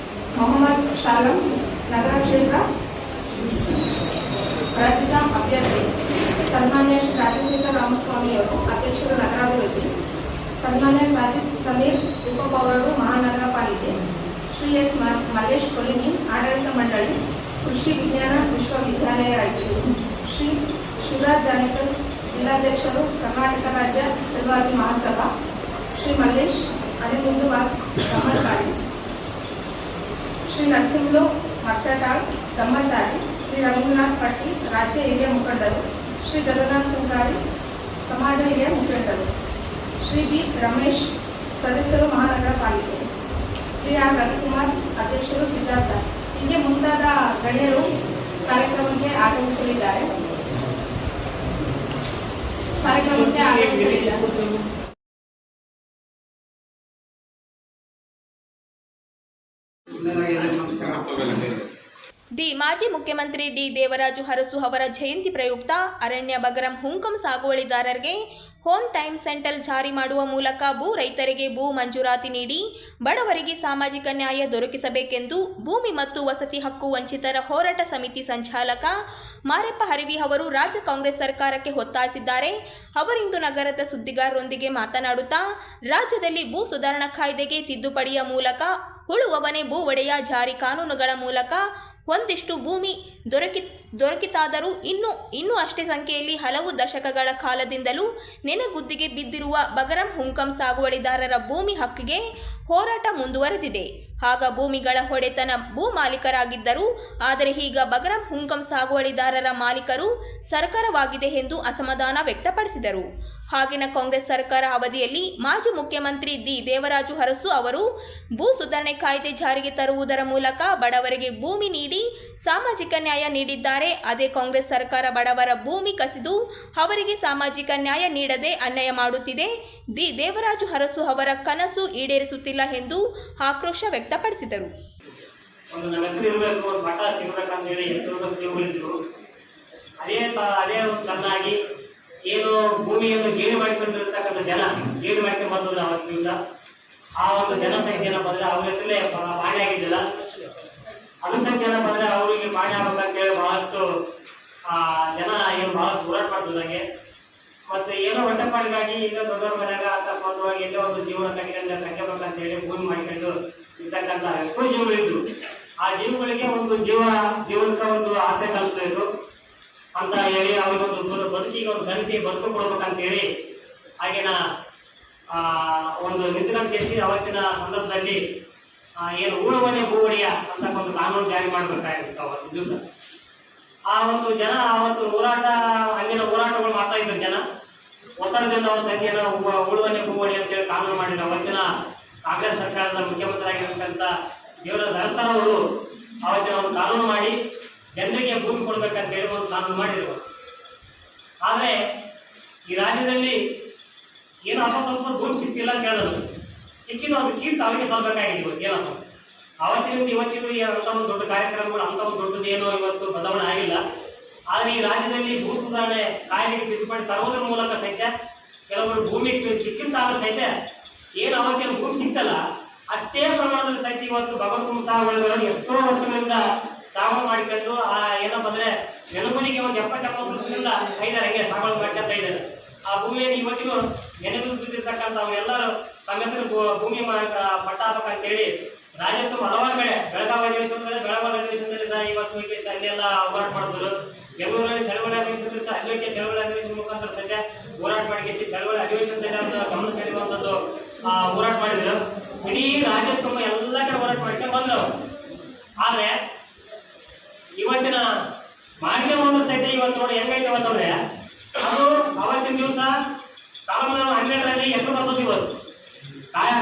ಮೊಹಮ್ಮದ್ ಶಾಲಂ, ನಗರ ಕ್ಷೇತ್ರ ರಾಜ್ಯದ ಅಭ್ಯರ್ಥಿ, ಸನ್ಮಾನ್ಯ ಶ್ರೀ ರಾಜಶೇಖರ್ ರಾಮಸ್ವಾಮಿಯವರು, ಅಧ್ಯಕ್ಷರು ನಗರಾಭಿವೃದ್ಧಿ, ಸನ್ಮಾನ್ಯ ಶಾಜಿದ್ ಸಮೀರ್, ಉಪಪೌರರು ಮಹಾನಗರ ಪಾಲಿಕೆ, ಶ್ರೀ ಎಸ್. ಮಲ್ಲೇಶ್ ಕೊಲಿಮಿ, ಆಡಳಿತ ಮಂಡಳಿ, ಕೃಷಿ ವಿಜ್ಞಾನ ವಿಶ್ವವಿದ್ಯಾಲಯ ರಾಯಚೂರು, ಶ್ರೀ ಶಿವರಾಜ್ ಜಾನೇಕರ್, ಜಿಲ್ಲಾಧ್ಯಕ್ಷರು ಕರ್ನಾಟಕ ರಾಜ್ಯ ಚೆಲುವಾದಿ ಮಹಾಸಭಾ, ಶ್ರೀ ಮಲ್ಲೇಶ್ ಅನಿಗುಂದುವಾರ್ ದಮ್ಮಚಾರಿ, ಶ್ರೀ ನರಸಿಂಹಲು ಮರ್ಚಟಾಳ್ ದಮ್ಮಚಾರಿ, ಶ್ರೀ ರವೀಂದ್ರನಾಥ್ ಪಟ್ಟಿ, ರಾಜ್ಯ ಹಿರಿಯ ಮುಖಂಡರು, ಶ್ರೀ ಜಗನ್ನಾಥ್ ಸುಂಕಾರಿ, ಸಮಾಜ ಹಿರಿಯ ಮುಖಂಡರು, ಶ್ರೀ ಬಿ ರಮೇಶ್, ಸದಸ್ಯರು ಮಹಾನಗರ ಪಾಲಿಕೆ, ಶ್ರೀ ಆರ್ ರವಿಕುಮಾರ್, ಅಧ್ಯಕ್ಷರು ಸಿದ್ಧಾರ್ಥ, ಹೀಗೆ ಮುಂತಾದ ಗಣ್ಯರು ಕಾರ್ಯಕ್ರಮಕ್ಕೆ ಆಗಮಿಸಲಿದ್ದಾರೆ. ಮಾಜಿ ಮುಖ್ಯಮಂತ್ರಿ ಡಿ. ದೇವರಾಜು ಅರಸು ಅವರ ಜಯಂತಿ ಪ್ರಯುಕ್ತ ಅರಣ್ಯ ಬಗರಂ ಹುಂಕಂ ಸಾಗುವಳಿದಾರರಿಗೆ ಹೋಮ್ ಟೈಮ್ ಸೆಂಟರ್ ಜಾರಿ ಮಾಡುವ ಮೂಲಕ ಭೂ ರೈತರಿಗೆ ಭೂ ಮಂಜೂರಾತಿ ನೀಡಿ ಬಡವರಿಗೆ ಸಾಮಾಜಿಕ ನ್ಯಾಯ ದೊರಕಿಸಬೇಕೆಂದು ಭೂಮಿ ಮತ್ತು ವಸತಿ ಹಕ್ಕು ವಂಚಿತರ ಹೋರಾಟ ಸಮಿತಿ ಸಂಚಾಲಕ ಮಾರೆಪ್ಪ ಹರಿವಿ ಅವರು ರಾಜ್ಯ ಕಾಂಗ್ರೆಸ್ ಸರ್ಕಾರಕ್ಕೆ ಒತ್ತಾಯಿಸಿದ್ದಾರೆ. ಅವರಿಂದು ನಗರದ ಸುದ್ದಿಗಾರರೊಂದಿಗೆ ಮಾತನಾಡುತ್ತಾ ರಾಜ್ಯದಲ್ಲಿ ಭೂ ಸುಧಾರಣಾ ಕಾಯ್ದೆಗೆ ತಿದ್ದುಪಡಿಯ ಮೂಲಕ ಉಳುವವನೇ ಭೂ ಒಡೆಯ ಜಾರಿ ಕಾನೂನುಗಳ ಮೂಲಕ ಒಂದಿಷ್ಟು ಭೂಮಿ ದೊರಕಿತಾದರೂ ಇನ್ನೂ ಅಷ್ಟೇ ಸಂಖ್ಯೆಯಲ್ಲಿ ಹಲವು ದಶಕಗಳ ಕಾಲದಿಂದಲೂ ನೆನೆಗುದ್ದಿಗೆ ಬಿದ್ದಿರುವ ಬಗರಂ ಹುಂಕಂ ಸಾಗುವಳಿದಾರರ ಭೂಮಿ ಹಕ್ಕಿಗೆ ಹೋರಾಟ ಮುಂದುವರೆದಿದೆ. ಆಗ ಭೂಮಿಗಳ ಹೊಡೆತನ ಭೂ ಮಾಲೀಕರಾಗಿದ್ದರು. ಆದರೆ ಈಗ ಬಗರಂ ಹುಂಕಂ ಸಾಗುವಳಿದಾರರ ಮಾಲೀಕರು ಸರ್ಕಾರವಾಗಿದೆ ಎಂದು ಅಸಮಾಧಾನ ವ್ಯಕ್ತಪಡಿಸಿದರು. ಆಗಿನ ಕಾಂಗ್ರೆಸ್ ಸರ್ಕಾರ ಅವಧಿಯಲ್ಲಿ ಮಾಜಿ ಮುಖ್ಯಮಂತ್ರಿ ದಿ ದೇವರಾಜು ಅರಸು ಅವರು ಭೂ ಸುಧಾರಣೆ ಕಾಯ್ದೆ ಜಾರಿಗೆ ತರುವುದರ ಮೂಲಕ ಬಡವರಿಗೆ ಭೂಮಿ ನೀಡಿ ಸಾಮಾಜಿಕ ನ್ಯಾಯ ನೀಡಿದ್ದಾರೆ. ಅದೇ ಕಾಂಗ್ರೆಸ್ ಸರ್ಕಾರ ಬಡವರ ಭೂಮಿ ಕಸಿದು ಅವರಿಗೆ ಸಾಮಾಜಿಕ ನ್ಯಾಯ ನೀಡದೆ ಅನ್ಯಾಯ ಮಾಡುತ್ತಿದೆ. ದಿ ದೇವರಾಜು ಅರಸು ಅವರ ಕನಸು ಈಡೇರಿಸುತ್ತಿಲ್ಲ ಎಂದು ಆಕ್ರೋಶ ವ್ಯಕ್ತಪಡಿಸಿದರು. ಚೆನ್ನಾಗಿ ಏನು ಭೂಮಿಯನ್ನು ಗೇಣು ಮಾಡಿಕೊಂಡಿರ್ತಕ್ಕಂಥ ಜನ ಗೇಣು ಮಾಡ್ಕೊಂಡು ಬಂದ್ರು ಅವತ್ತು ದಿವಸ ಆ ಒಂದು ಜನಸಂಖ್ಯೆನ ಬಂದರೆ ಅವ್ರ ಹೆಸರಲ್ಲೇ ಪಾಣಿ ಆಗಿದ್ದಿಲ್ಲ. ಅನುಸಂಖ್ಯೆನ ಬಂದರೆ ಅವರಿಗೆ ಪಾಣಿ ಆಗ್ಬೇಕಂತೇಳಿ ಬಹಳಷ್ಟು ಜನ ಏನು ಬಹಳಷ್ಟು ಹೋರಾಟ ಮಾಡ್ತಿದ್ರು ನನಗೆ. ಮತ್ತು ಏನೋ ಹೊಟ್ಟೆಪಾಡಿಗಾಗಿ ಈಗ ದೊಡ್ಡವ್ರ ಮನೆಯಾಗ ಅಕಸ್ಮಾತ್ವಾಗಿ ಎಲ್ಲೋ ಒಂದು ಜೀವನ ಕಟ್ಬೇಕಂತೇಳಿ ಭೂಮಿ ಮಾಡ್ಕೊಂಡು ಇರ್ತಕ್ಕಂಥ ಎಷ್ಟೋ ಜೀವಗಳಿದ್ರು. ಆ ಜೀವಗಳಿಗೆ ಒಂದು ಜೀವನಕ್ಕೆ ಒಂದು ಆಸೆ ಕಲ್ಪಿಸಬೇಕು ಅಂತ ಹೇಳಿ ಅವ್ರಿಗೊಂದು ಬದುಕಿಗೆ ಒಂದು ಗಂಟೆ ಬದುಕು ಕೊಡ್ಬೇಕಂತೇಳಿ ಆಗಿನ ಒಂದು ನಿಂತ್ಕೊಂಡು ಸೇರಿಸಿ ಅವತ್ತಿನ ಸಂದರ್ಭದಲ್ಲಿ ಏನು ಊಳವನೆ ಭೂವಡಿಯ ಅಂತ ಒಂದು ಕಾನೂನು ಜಾರಿ ಮಾಡಬೇಕಾಗಿತ್ತು ಅವತ್ತು ದಿವಸ. ಆ ಒಂದು ಜನ ಅವತ್ತು ಅಲ್ಲಿನ ಹೋರಾಟಗಳು ಮಾಡ್ತಾ ಇದ್ರು ಜನ. ಒತ್ತಡದಿಂದ ಅವ್ರ ಸಂಖ್ಯೆನ ಊಳವನೆ ಭೂವಡಿ ಅಂತೇಳಿ ಕಾನೂನು ಮಾಡಿದ್ರು. ಅವತ್ತಿನ ಕಾಂಗ್ರೆಸ್ ಸರ್ಕಾರದ ಮುಖ್ಯಮಂತ್ರಿ ಆಗಿರ್ತಕ್ಕಂಥ ದೇವರಾಜ ಅರಸು ಅವರು ಅವತ್ತಿನ ಒಂದು ಕಾನೂನು ಮಾಡಿ ಜನರಿಗೆ ಭೂಮಿ ಕೊಡ್ಬೇಕಂತ ಹೇಳಿ ಒಂದು ಕಾನೂನು ಮಾಡಿದ್ರು. ಆದರೆ ಈ ರಾಜ್ಯದಲ್ಲಿ ಏನೋ ಸ್ವಲ್ಪ ಭೂಮಿ ಸಿಕ್ಕಿಲ್ಲ ಅಂತ ಹೇಳೋದು, ಸಿಕ್ಕಿದ್ದು ಅದು ಕೀರ್ತಿ ಅವರಿಗೆ ಸಲ್ಲಬೇಕಾಗಿತ್ತು. ಏನಪ್ಪ ಅವತ್ತಿನಿಂದ ಇವತ್ತಿಗೂ ಅಂಥ ಒಂದು ದೊಡ್ಡ ಕಾರ್ಯಕ್ರಮಗಳು ಅಂಥ ಒಂದು ದೊಡ್ಡದು ಏನೋ ಇವತ್ತು ಬದಲಾವಣೆ ಆಗಿಲ್ಲ. ಆದರೆ ಈ ರಾಜ್ಯದಲ್ಲಿ ಭೂ ಸುಧಾರಣೆ ಕಾಯ್ದೆಗೆ ತಿದ್ದುಪಡಿ ತರುವುದರ ಮೂಲಕ ಸಹಿತ ಕೆಲವರು ಭೂಮಿ ಸಿಕ್ಕಿಂತಾದ್ರೂ ಸಹಿತ ಏನು ಅವತ್ತಿನ ಭೂಮಿ ಸಿಕ್ತಲ್ಲ ಅಷ್ಟೇ ಪ್ರಮಾಣದಲ್ಲಿ ಸಹಿತ ಇವತ್ತು ಭಗವಂತ ಸಾಗುವಳಿಗಳನ್ನು ಎಷ್ಟೋ ವರ್ಷಗಳಿಂದ ಸಾಗುವಳಿ ಮಾಡಿಕೊಂಡು ಏನಪ್ಪ ಅಂದರೆ ನೆಲಗುದಿಗೆ ಒಂದು 70-70 ವರ್ಷದಿಂದ ಹಂಗೆ ಸಾಗುವಳಿ ಮಾಡ್ಕೊಂತ ಇದ್ದಾರೆ. ಆ ಭೂಮಿಯನ್ನು ಇವತ್ತಿಗೂ ನೆನೆದು ಬಿದ್ದಿರ್ತಕ್ಕಂಥ ಎಲ್ಲರೂ ತಮ್ಮ ಹೆಸರು ಭೂಮಿ ಪಟ್ಟ ಹಾಕಬೇಕಂತೇಳಿ ರಾಜ್ಯ ತುಂಬ ಹಲವಾರು ಕಡೆ ಬೆಳಗಾವಿ ಅಧಿವೇಶನದಲ್ಲಿ ಸಹ ಇವತ್ತು ಅಲ್ಲೆಲ್ಲ ಹೋರಾಟ ಮಾಡಿದ್ರು. ಬೆಂಗಳೂರಲ್ಲಿ ಚಳವಳಿ ಅಧಿವೇಶನದಲ್ಲಿ ಸಹ ಅಲ್ಲಿಗೆ ಚಳವಳಿ ಅಧಿವೇಶನ ಮುಖಾಂತರ ಸದ್ಯ ಹೋರಾಟ ಮಾಡಿ ಚಳವಳಿ ಅಧಿವೇಶನದಲ್ಲಿ ಅಂತ ಗಮನ ಸೆಳೆಯುವಂಥದ್ದು ಹೋರಾಟ ಮಾಡಿದ್ರು. ಇಡೀ ರಾಜ್ಯ ತುಂಬ ಎಲ್ಲ ಕಡೆ ಹೋರಾಟ ಮಾಡ್ಕೊಂಡು ಬಂದರು. ಆದರೆ ಇವತ್ತಿನ ಮಾನ್ಯ ಒಂದು ಸಹಿತ ಇವತ್ತು ನೋಡಿ ಹೆಂಗೈತೆ ಅಂತಂದ್ರೆ ಅದು ಅವತ್ತಿನ ದಿವಸ 12 ಹೆಸರು ಬರ್ತದ್ದು. ಇವತ್ತು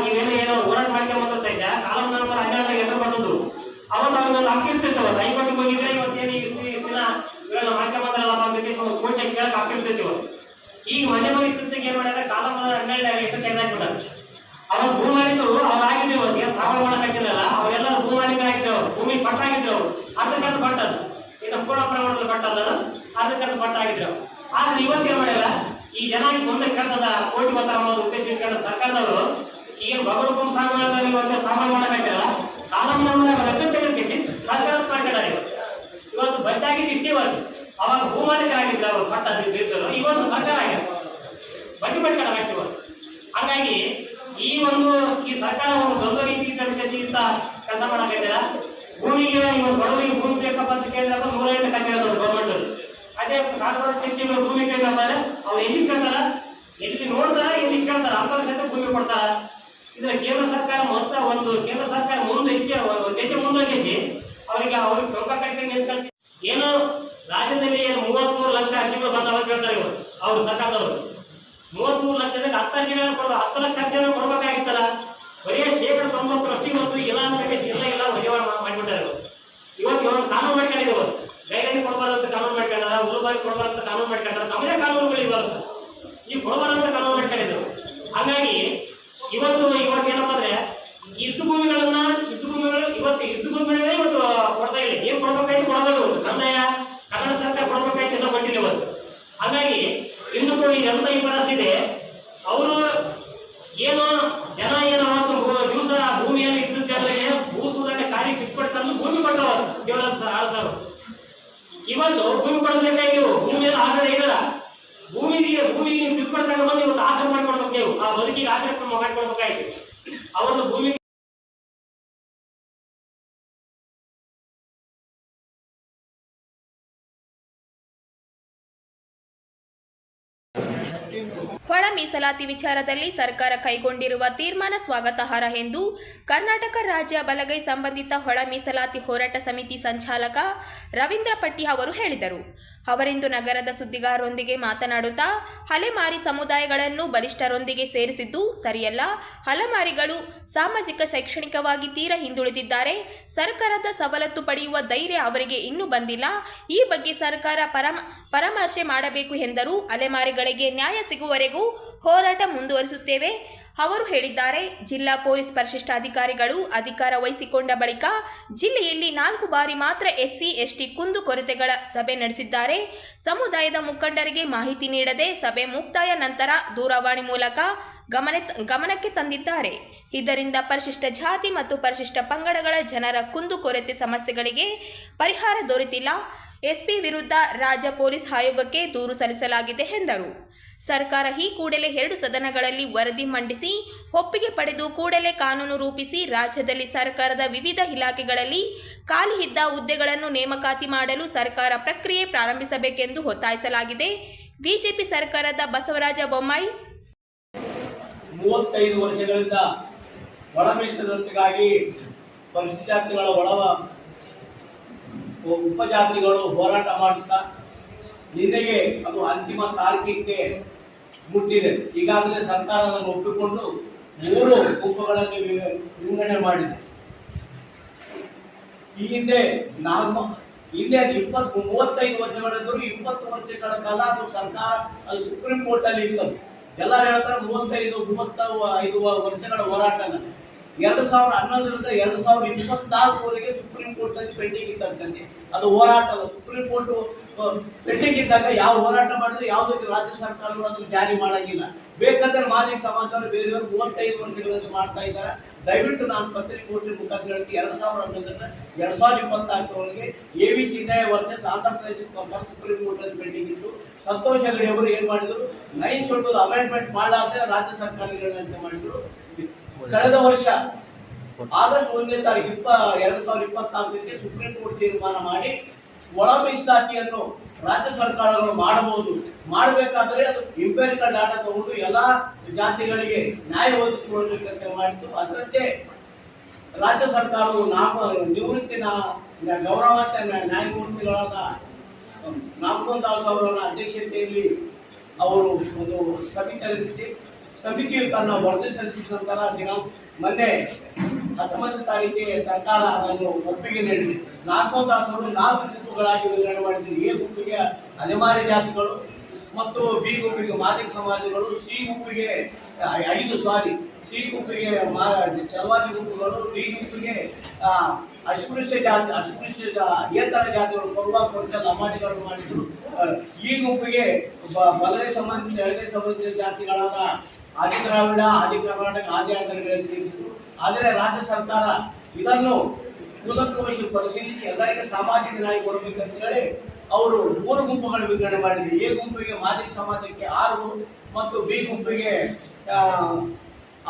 ನೀವೇನೋ ಹೋರಾಟ ಮಾಡ್ಕೊಂಡ್ಬಂದ್ರೆ ಸಹಿತ 12 ಹೆಸರು ಬರ್ತದ್ದು. ಅವತ್ತು ಅವ್ರಿಗೊಂದು ಹಾಕಿರ್ತಿರ್ತವ ಹೈಕೋರ್ಟಿಗೆ ಹೋಗಿದ್ರೆ ಇವತ್ತೇನು ದಿನ ಇವೆಲ್ಲ ಮಾಡ್ಕೊಂಬಂದ್ರಲ್ಲ ಅಂತ ಒಂದು ಕೋರ್ಟ್ನಾಗ ಕೇಳಕ್ಕೆ ಹಾಕಿರ್ತೈತಿ. ಇವತ್ತು ಈಗ ಮನೆ ಇರ್ತಿದ್ದಕ್ಕೆ ಏನು ಮಾಡ್ಯಾರ 12 ಹೆಸರು ತೆಗೆದಾಕ್ಬಿಟ್ಟಾರೆ. ಅವ್ರ ಭೂ ಮಾಲೀಕರು ಅವ್ರು ಆಗಿದ್ರು. ಇವತ್ತು ಏನು ಸಾಗುವಳಿ ಮಾಡಕ್ಕಾಗಿರಲ್ಲ ಅವರೆಲ್ಲರೂ ಭೂ ಮಾಲೀಕರಾಗಿದ್ರು. ಅವರು ಭೂಮಿ ಪಟ್ಟಾಗಿದ್ರು. ಅವರು ಅದಕ್ಕಂತ ಪಟ್ಟದ್ದು ಇನ್ನು ಪೂರ್ಣ ಪ್ರಮಾಣದಲ್ಲಿ ಪಟ್ಟಲ್ಲ ಅದಕ್ಕಂತ ಪಟ್ಟಾಗಿದ್ರು. ಆದ್ರೆ ಇವತ್ತು ಏನು ಮಾಡ್ಯಾರ ಈ ಜನ ಮುಂದೆ ಕೇಳ್ತದ ಕೋಟಿ ಗೊತ್ತ ಅನ್ನೋದು ಉದ್ದೇಶ ಇಟ್ಕೊಂಡ ಸರ್ಕಾರದವರು ಈಗ ಭಗವಂತ ಸಾಗುವಳಿ ಇವತ್ತು ಸಾಗುವಳಿ ಮಾಡಕ್ಕಾಗಿರಲ್ಲ ಕಾನೂನು ರಜೆ ತೆಗೆದಿಸಿ ಸರ್ಕಾರ ಮಾಡ್ಕೊಂಡಾರೆ. ಇವತ್ತು ಬಚ್ಚಾಗಿದ್ದು ಇಷ್ಟೇ ಇವತ್ತು ಅವಾಗ ಭೂ ಮಾಲೀಕರಾಗಿದ್ರು. ಅವರು ಪಟ್ಟದ್ದು ಇವತ್ತು ಸರ್ಕಾರ ಆಗ್ಯಾರ ಬಡ್ಡಿ ಮಾಡ್ಕೊಂಡ ಅಷ್ಟು ಇವತ್ತು. ಹಾಗಾಗಿ ಈ ಸರ್ಕಾರ ಒಂದು ದೊಡ್ಡ ರೀತಿ ಸಿಗುತ್ತಾ ಕೆಲಸ ಮಾಡಕ್ಕಾಗಿಲ್ಲ. ಭೂಮಿಗೆ ಇವತ್ತು ಬಡವರಿಗೆ ಭೂಮಿ ಬೇಕಪ್ಪ ಅಂತ ಕೇಳಿದ್ರೆ 108 ಕಮ್ಮಿ ಆದವರು ಗೌರ್ಮೆಂಟ್. ಅದೇ ಕಾರ್ಪೊರೇಟ್ ಶಕ್ತಿಗಳು ಭೂಮಿ ಕೇಳ್ತಾರೆ. ಅವ್ರು ಎಲ್ಲಿ ಕೇಳ್ತಾರ, ಎಲ್ಲಿ ನೋಡ್ತಾರ, ಎಲ್ಲಿ ಕೇಳ್ತಾರ ಅಂಥವ್ರ ಸಹಿತ ಭೂಮಿ ಕೊಡ್ತಾರ. ಇದ್ರ ಕೇಂದ್ರ ಸರ್ಕಾರ ಕೇಂದ್ರ ಸರ್ಕಾರ ಹೆಜ್ಜೆ ಮುಂದೋಗಿಸಿ ಅವ್ರಿಗೆ ಟೊಂಕ ಕಟ್ಟಿ ನಿಂತ್ಕೊಂಡು ಏನು ರಾಜ್ಯದಲ್ಲಿ ಏನು 33 ಲಕ್ಷ ಅರ್ಜಿಗಳು ಬಂದವ ಕೇಳ್ತಾರೆ. ಇವರು ಅವ್ರ ಸರ್ಕಾರದವರು 33 ಲಕ್ಷದಲ್ಲಿ 10 ಅರ್ಜಿಗಳನ್ನು ಕೊಡಬೇಕು. 10 ಲಕ್ಷ ಅರ್ಜಿಗಳನ್ನು ಕೊಡ್ಬೇಕಾಗಿತ್ತಲ್ಲ. ಬರೀ 90% ಇವತ್ತು ಎಲ್ಲ ಎಲ್ಲ ವಜಾವಣೆ ಮಾಡಿಬಿಟ್ಟಾರೆ. ಇವತ್ತು ಒಂದು ಕಾನೂನು ಮಾಡ್ಕೊಂಡಿದ್ದೇವೆ. ಗೈರಲ್ಲಿ ಕೊಡಬಾರಂತ ಕಾನೂನು ಮಾಡ್ಕೊಂಡಾರ, ಉಳುಬಾರಿ ಕೊಡಬಾರಂತ ಕಾನೂನು ಮಾಡ್ಕೊಂಡಾರ. ತಮ್ಮದೇ ಕಾನೂನುಗಳು ಇವಾಗ ಸರ್ ಈ ಕೊಡಬಾರಂತ ಕಾನೂನು ಮಾಡ್ಕೊಂಡಿದ್ದೇವೆ. ಹಾಗಾಗಿ ಇವತ್ತು ಏನಪ್ಪ ಅಂದ್ರೆ ಇದ್ದು ಭೂಮಿಗಳು ಇವತ್ತು ಕೊಡ್ತಾ ಇಲ್ಲ. ಏನ್ ಕೊಡ್ಬೇಕಾಯ್ತು ಕೊಡೋದು ಕಂದಾಯ ಕನ್ನಡ ಸರ್ಕಾರ ಕೊಡ್ಬೇಕಾಯ್ತು ಎಲ್ಲ ಕೊಟ್ಟಿಲ್ಲ ಇವತ್ತು. ಹಾಗಾಗಿ ಇನ್ನೂ ಇದೆಲ್ಲ ಈ ಪರಿಸ್ಥಿತಿ ಅವರು ಏನು ಜನ ಏನು ದಿವಸ ಭೂಮಿಯಲ್ಲಿ ಇದ್ದ ಜನರಿಗೆ ಭೂ ಸುಧಾರಣೆ ಕಾರ್ಯ ಕಿತ್ಕೊಡ್ತಂದು ಭೂಮಿ ಕೊಟ್ಟವರು ದೇವರಾಜ ಆಳ್ತಾರು. ಇವತ್ತು ಭೂಮಿ ಕೊಡಬೇಕಾಗಿ ಭೂಮಿಯಲ್ಲಿ ಆಧಾರ ಇರಲ್ಲ. ಭೂಮಿಗೆ ನೀವು ಕಿತ್ಕೊಡ್ತಾಗ ಬಂದು ಇವತ್ತು ಆಧಾರ ಮಾಡ್ಕೊಡ್ಬೇಕು. ನೀವು ಆ ಬದುಕಿಗೆ ಆಧಾರ ಮಾಡ್ಕೊಡ್ಬೇಕಾಯ್ತು. ಅವ್ರದ್ದು ಭೂಮಿ ಒಳ ಮೀಸಲಾತಿ ವಿಚಾರದಲ್ಲಿ ಸರ್ಕಾರ ಕೈಗೊಂಡಿರುವ ತೀರ್ಮಾನ ಸ್ವಾಗತಾರ್ಹ ಎಂದು ಕರ್ನಾಟಕ ರಾಜ್ಯ ಬಲಗೈ ಸಂಬಂಧಿತ ಒಳ ಮೀಸಲಾತಿ ಹೋರಾಟ ಸಮಿತಿ ಸಂಚಾಲಕ ರವೀಂದ್ರ ಪಟ್ಟಿ ಅವರು ಹೇಳಿದರು. ಅವರಿಂದು ನಗರದ ಸುದ್ದಿಗಾರರೊಂದಿಗೆ ಮಾತನಾಡುತ್ತಾ ಅಲೆಮಾರಿ ಸಮುದಾಯಗಳನ್ನು ಬಲಿಷ್ಠರೊಂದಿಗೆ ಸೇರಿಸಿದ್ದು ಸರಿಯಲ್ಲ. ಅಲೆಮಾರಿಗಳು ಸಾಮಾಜಿಕ ಶೈಕ್ಷಣಿಕವಾಗಿ ತೀರಾ ಹಿಂದುಳಿದಿದ್ದಾರೆ. ಸರ್ಕಾರದ ಸವಲತ್ತು ಪಡೆಯುವ ಧೈರ್ಯ ಅವರಿಗೆ ಇನ್ನೂ ಬಂದಿಲ್ಲ. ಈ ಬಗ್ಗೆ ಸರ್ಕಾರ ಪರಾಮರ್ಶೆ ಮಾಡಬೇಕು ಎಂದರು. ಅಲೆಮಾರಿಗಳಿಗೆ ನ್ಯಾಯ ಸಿಗುವವರೆಗೂ ಹೋರಾಟ ಮುಂದುವರಿಸುತ್ತೇವೆ ಅವರು ಹೇಳಿದ್ದಾರೆ. ಜಿಲ್ಲಾ ಪೊಲೀಸ್ ಪರಿಶಿಷ್ಟ ಅಧಿಕಾರಿಗಳು ಅಧಿಕಾರ ವಹಿಸಿಕೊಂಡ ಬಳಿಕ ಜಿಲ್ಲೆಯಲ್ಲಿ 4 ಬಾರಿ ಮಾತ್ರ SC ST ಕುಂದುಕೊರತೆಗಳ ಸಭೆ ನಡೆಸಿದ್ದಾರೆ. ಸಮುದಾಯದ ಮುಖಂಡರಿಗೆ ಮಾಹಿತಿ ನೀಡದೆ ಸಭೆ ಮುಕ್ತಾಯ ನಂತರ ದೂರವಾಣಿ ಮೂಲಕ ಗಮನಕ್ಕೆ ತಂದಿದ್ದಾರೆ. ಇದರಿಂದ ಪರಿಶಿಷ್ಟ ಜಾತಿ ಮತ್ತು ಪರಿಶಿಷ್ಟ ಪಂಗಡಗಳ ಜನರ ಕುಂದುಕೊರತೆ ಸಮಸ್ಯೆಗಳಿಗೆ ಪರಿಹಾರ ದೊರೆತಿಲ್ಲ. SP ವಿರುದ್ಧ ರಾಜ್ಯ ಪೊಲೀಸ್ ಆಯೋಗಕ್ಕೆ ದೂರು ಸಲ್ಲಿಸಲಾಗಿದೆ ಎಂದರು. ಸರ್ಕಾರ ಈ ಕೂಡಲೇ 2 ಸದನಗಳಲ್ಲಿ ವರದಿ ಮಂಡಿಸಿ ಒಪ್ಪಿಗೆ ಪಡೆದು ಕೂಡಲೇ ಕಾನೂನು ರೂಪಿಸಿ ರಾಜ್ಯದಲ್ಲಿ ಸರ್ಕಾರದ ವಿವಿಧ ಇಲಾಖೆಗಳಲ್ಲಿ ಖಾಲಿ ಇದ್ದ ಹುದ್ದೆಗಳನ್ನು ನೇಮಕಾತಿ ಮಾಡಲು ಸರ್ಕಾರ ಪ್ರಕ್ರಿಯೆ ಪ್ರಾರಂಭಿಸಬೇಕೆಂದು ಒತ್ತಾಯಿಸಲಾಗಿದೆ. ಬಿಜೆಪಿ ಸರ್ಕಾರದ ಬಸವರಾಜ ಬೊಮ್ಮಾಯಿ 35 ವರ್ಷಗಳಿಂದ ಒಳ ಮೀಸಲಾತಿಗಾಗಿ ಪರಿಶಿಷ್ಟ ಜಾತಿಗಳ ಉಪಜಾತಿಗಳು ಹೋರಾಟ ಮಾಡುತ್ತಾ ನಿನ್ನೆಗೆ ಅದು ಅಂತಿಮ ತಾರೀಕಿಗೆ ಮುಟ್ಟಿದೆ. ಈಗಾಗಲೇ ಸರ್ಕಾರ ಅದನ್ನು ಒಪ್ಪಿಕೊಂಡು 3 ಗುಂಪುಗಳನ್ನು ವಿಂಗಡಣೆ ಮಾಡಿದೆ. ಈ ಹಿಂದೆ 35 ವರ್ಷಗಳಿದ್ದರೂ 20 ವರ್ಷಗಳ ಕಾಲ ಅದು ಸರ್ಕಾರ ಅದು ಸುಪ್ರೀಂ ಕೋರ್ಟ್ ಅಲ್ಲಿ ಇತ್ತು. ಎಲ್ಲರೂ ಹೇಳ್ತಾರೆ 35 ವರ್ಷಗಳ ಹೋರಾಟ 2011ರಿಂದ 2024ವರೆಗೆ ಸುಪ್ರೀಂ ಕೋರ್ಟ್ ಅಲ್ಲಿ ಪೆಂಡಿಂಗ್ ಇತ್ತಂತೆ. ಅದು ಹೋರಾಟ ಸುಪ್ರೀಂ ಕೋರ್ಟ್ ಪೆಂಡಿಂಗ್ ಇದ್ದಾಗ ಯಾವ ಹೋರಾಟ ಮಾಡಿದ್ರೆ ಯಾವುದೇ ರಾಜ್ಯ ಸರ್ಕಾರಗಳು ಅದನ್ನು ಜಾರಿ ಮಾಡಂಗಿಲ್ಲ. ಬೇಕಂದ್ರೆ ಮಾದಿಗ ಸಮಾಜದವರು ಬೇರೆಯವರು 35 ವರ್ಷಗಳಿಂದ ಮಾಡ್ತಾ ಇದ್ದಾರೆ. ದಯವಿಟ್ಟು ನಾನು ಪತ್ರಿಕೋಟಿ ಮುಖಾಂತರ 2011ರಿಂದ 2024ವರೆಗೆ AV ಚಿನ್ನಯ ವರ್ಷ ಆಂಧ್ರ ಪ್ರದೇಶ ಸುಪ್ರೀಂ ಕೋರ್ಟ್ ಅಲ್ಲಿ ಪೆಂಡಿಂಗ್ ಇತ್ತು. ಸಂತೋಷ್ ಹೆಗಡೆ ಅವರು ಏನ್ ಮಾಡಿದ್ರು 9 ಶೆಡ್ಯೂಲ್ ಅಮೆಂಡ್ಮೆಂಟ್ ಮಾಡಲಾರದೆ ರಾಜ್ಯ ಸರ್ಕಾರಗಳಂತೆ ಮಾಡಿದ್ರು. ಕಳೆದ ವರ್ಷ ಆಗಸ್ಟ್ 1ನೇ ತಾರೀಕು 2024ಕ್ಕೆ ಸುಪ್ರೀಂ ಕೋರ್ಟ್ ತೀರ್ಮಾನ ಮಾಡಿ ಒಳ ಮೀಸಲಾತಿಯನ್ನು ರಾಜ್ಯ ಸರ್ಕಾರಗಳು ಮಾಡಬೇಕಾದ್ರೆ ಅದು ಇಂಪೆರಿಕಲ್ ಡಾಟಾ ತಗೊಂಡು ಎಲ್ಲಾ ಜಾತಿಗಳಿಗೆ ನ್ಯಾಯ ಒದಗಿಸಿಕೊಳ್ಳಬೇಕಂತ ಮಾಡಿದ್ದು. ಅದರಂತೆ ರಾಜ್ಯ ಸರ್ಕಾರವು ನಿವೃತ್ತಿ ಗೌರವಾನ್ವಿತ ನ್ಯಾಯಮೂರ್ತಿಗಳಾದ ನಾಗಮೋಹನ್ ದಾಸ್ ಅವರ ಅಧ್ಯಕ್ಷತೆಯಲ್ಲಿ ಅವರು ಒಂದು ಸಮಿತಿ ರಚಿಸಿ ಸಮಿತಿಯು ತನ್ನ ವರದಿ ಸಲ್ಲಿಸಿದ ನಂತರ ಮೊನ್ನೆ 19ನೇ ತಾರೀಕಿಗೆ ಸರ್ಕಾರ ಅದನ್ನು ಒಪ್ಪಿಗೆ ನೀಡಿದೆ. ನಾಗಮೋಹನ್ ದಾಸ್ ಅವರು 4 ಗುಂಪುಗಳಾಗಿ ವಿಂಗಡಣೆ ಮಾಡಿದ್ದಾರೆ. A ಗುಂಪಿಗೆ ಅಲೆಮಾರಿ ಜಾತಿಗಳು ಮತ್ತು B ಗುಂಪಿಗೆ ಮಾದಿಗ ಸಮಾಜಗಳು, C ಗುಂಪಿಗೆ ಚಲವಾದಿ ಗುಂಪುಗಳು, D ಗುಂಪಿಗೆ ಅಸ್ಪೃಶ್ಯ ಏತರ ಜಾತಿಗಳು ಲಂಬಾಣಿಗಳು ಮಾಡಿದ್ರು. ಈ ಗುಂಪಿಗೆ ಬಲಗೈ ಸಂಬಂಧಿತ ಎಡಗೈ ಸಂಬಂಧಿತ ಜಾತಿಗಳಾದ ಆದಿದ್ರಾವಿಡ, ಆದಿ ಕರ್ನಾಟಕ, ಆದಿ ಆಂಧ್ರಗಳಲ್ಲಿ ತಿಳಿಸಿದ್ರು. ಆದರೆ ರಾಜ್ಯ ಸರ್ಕಾರ ಇದನ್ನು ಕೂಲಂಕಷವಾಗಿ ಪರಿಶೀಲಿಸಿ ಎಲ್ಲರಿಗೆ ಸಾಮಾಜಿಕ ನ್ಯಾಯ ಕೊಡಬೇಕಂತ ಹೇಳಿ ಅವರು 3 ಗುಂಪುಗಳು ವಿಂಗಡಣೆ ಮಾಡಿದ್ರು. A ಗುಂಪಿಗೆ ಮಾದಿಗ ಸಮಾಜಕ್ಕೆ 6 ಮತ್ತು B ಗುಂಪಿಗೆ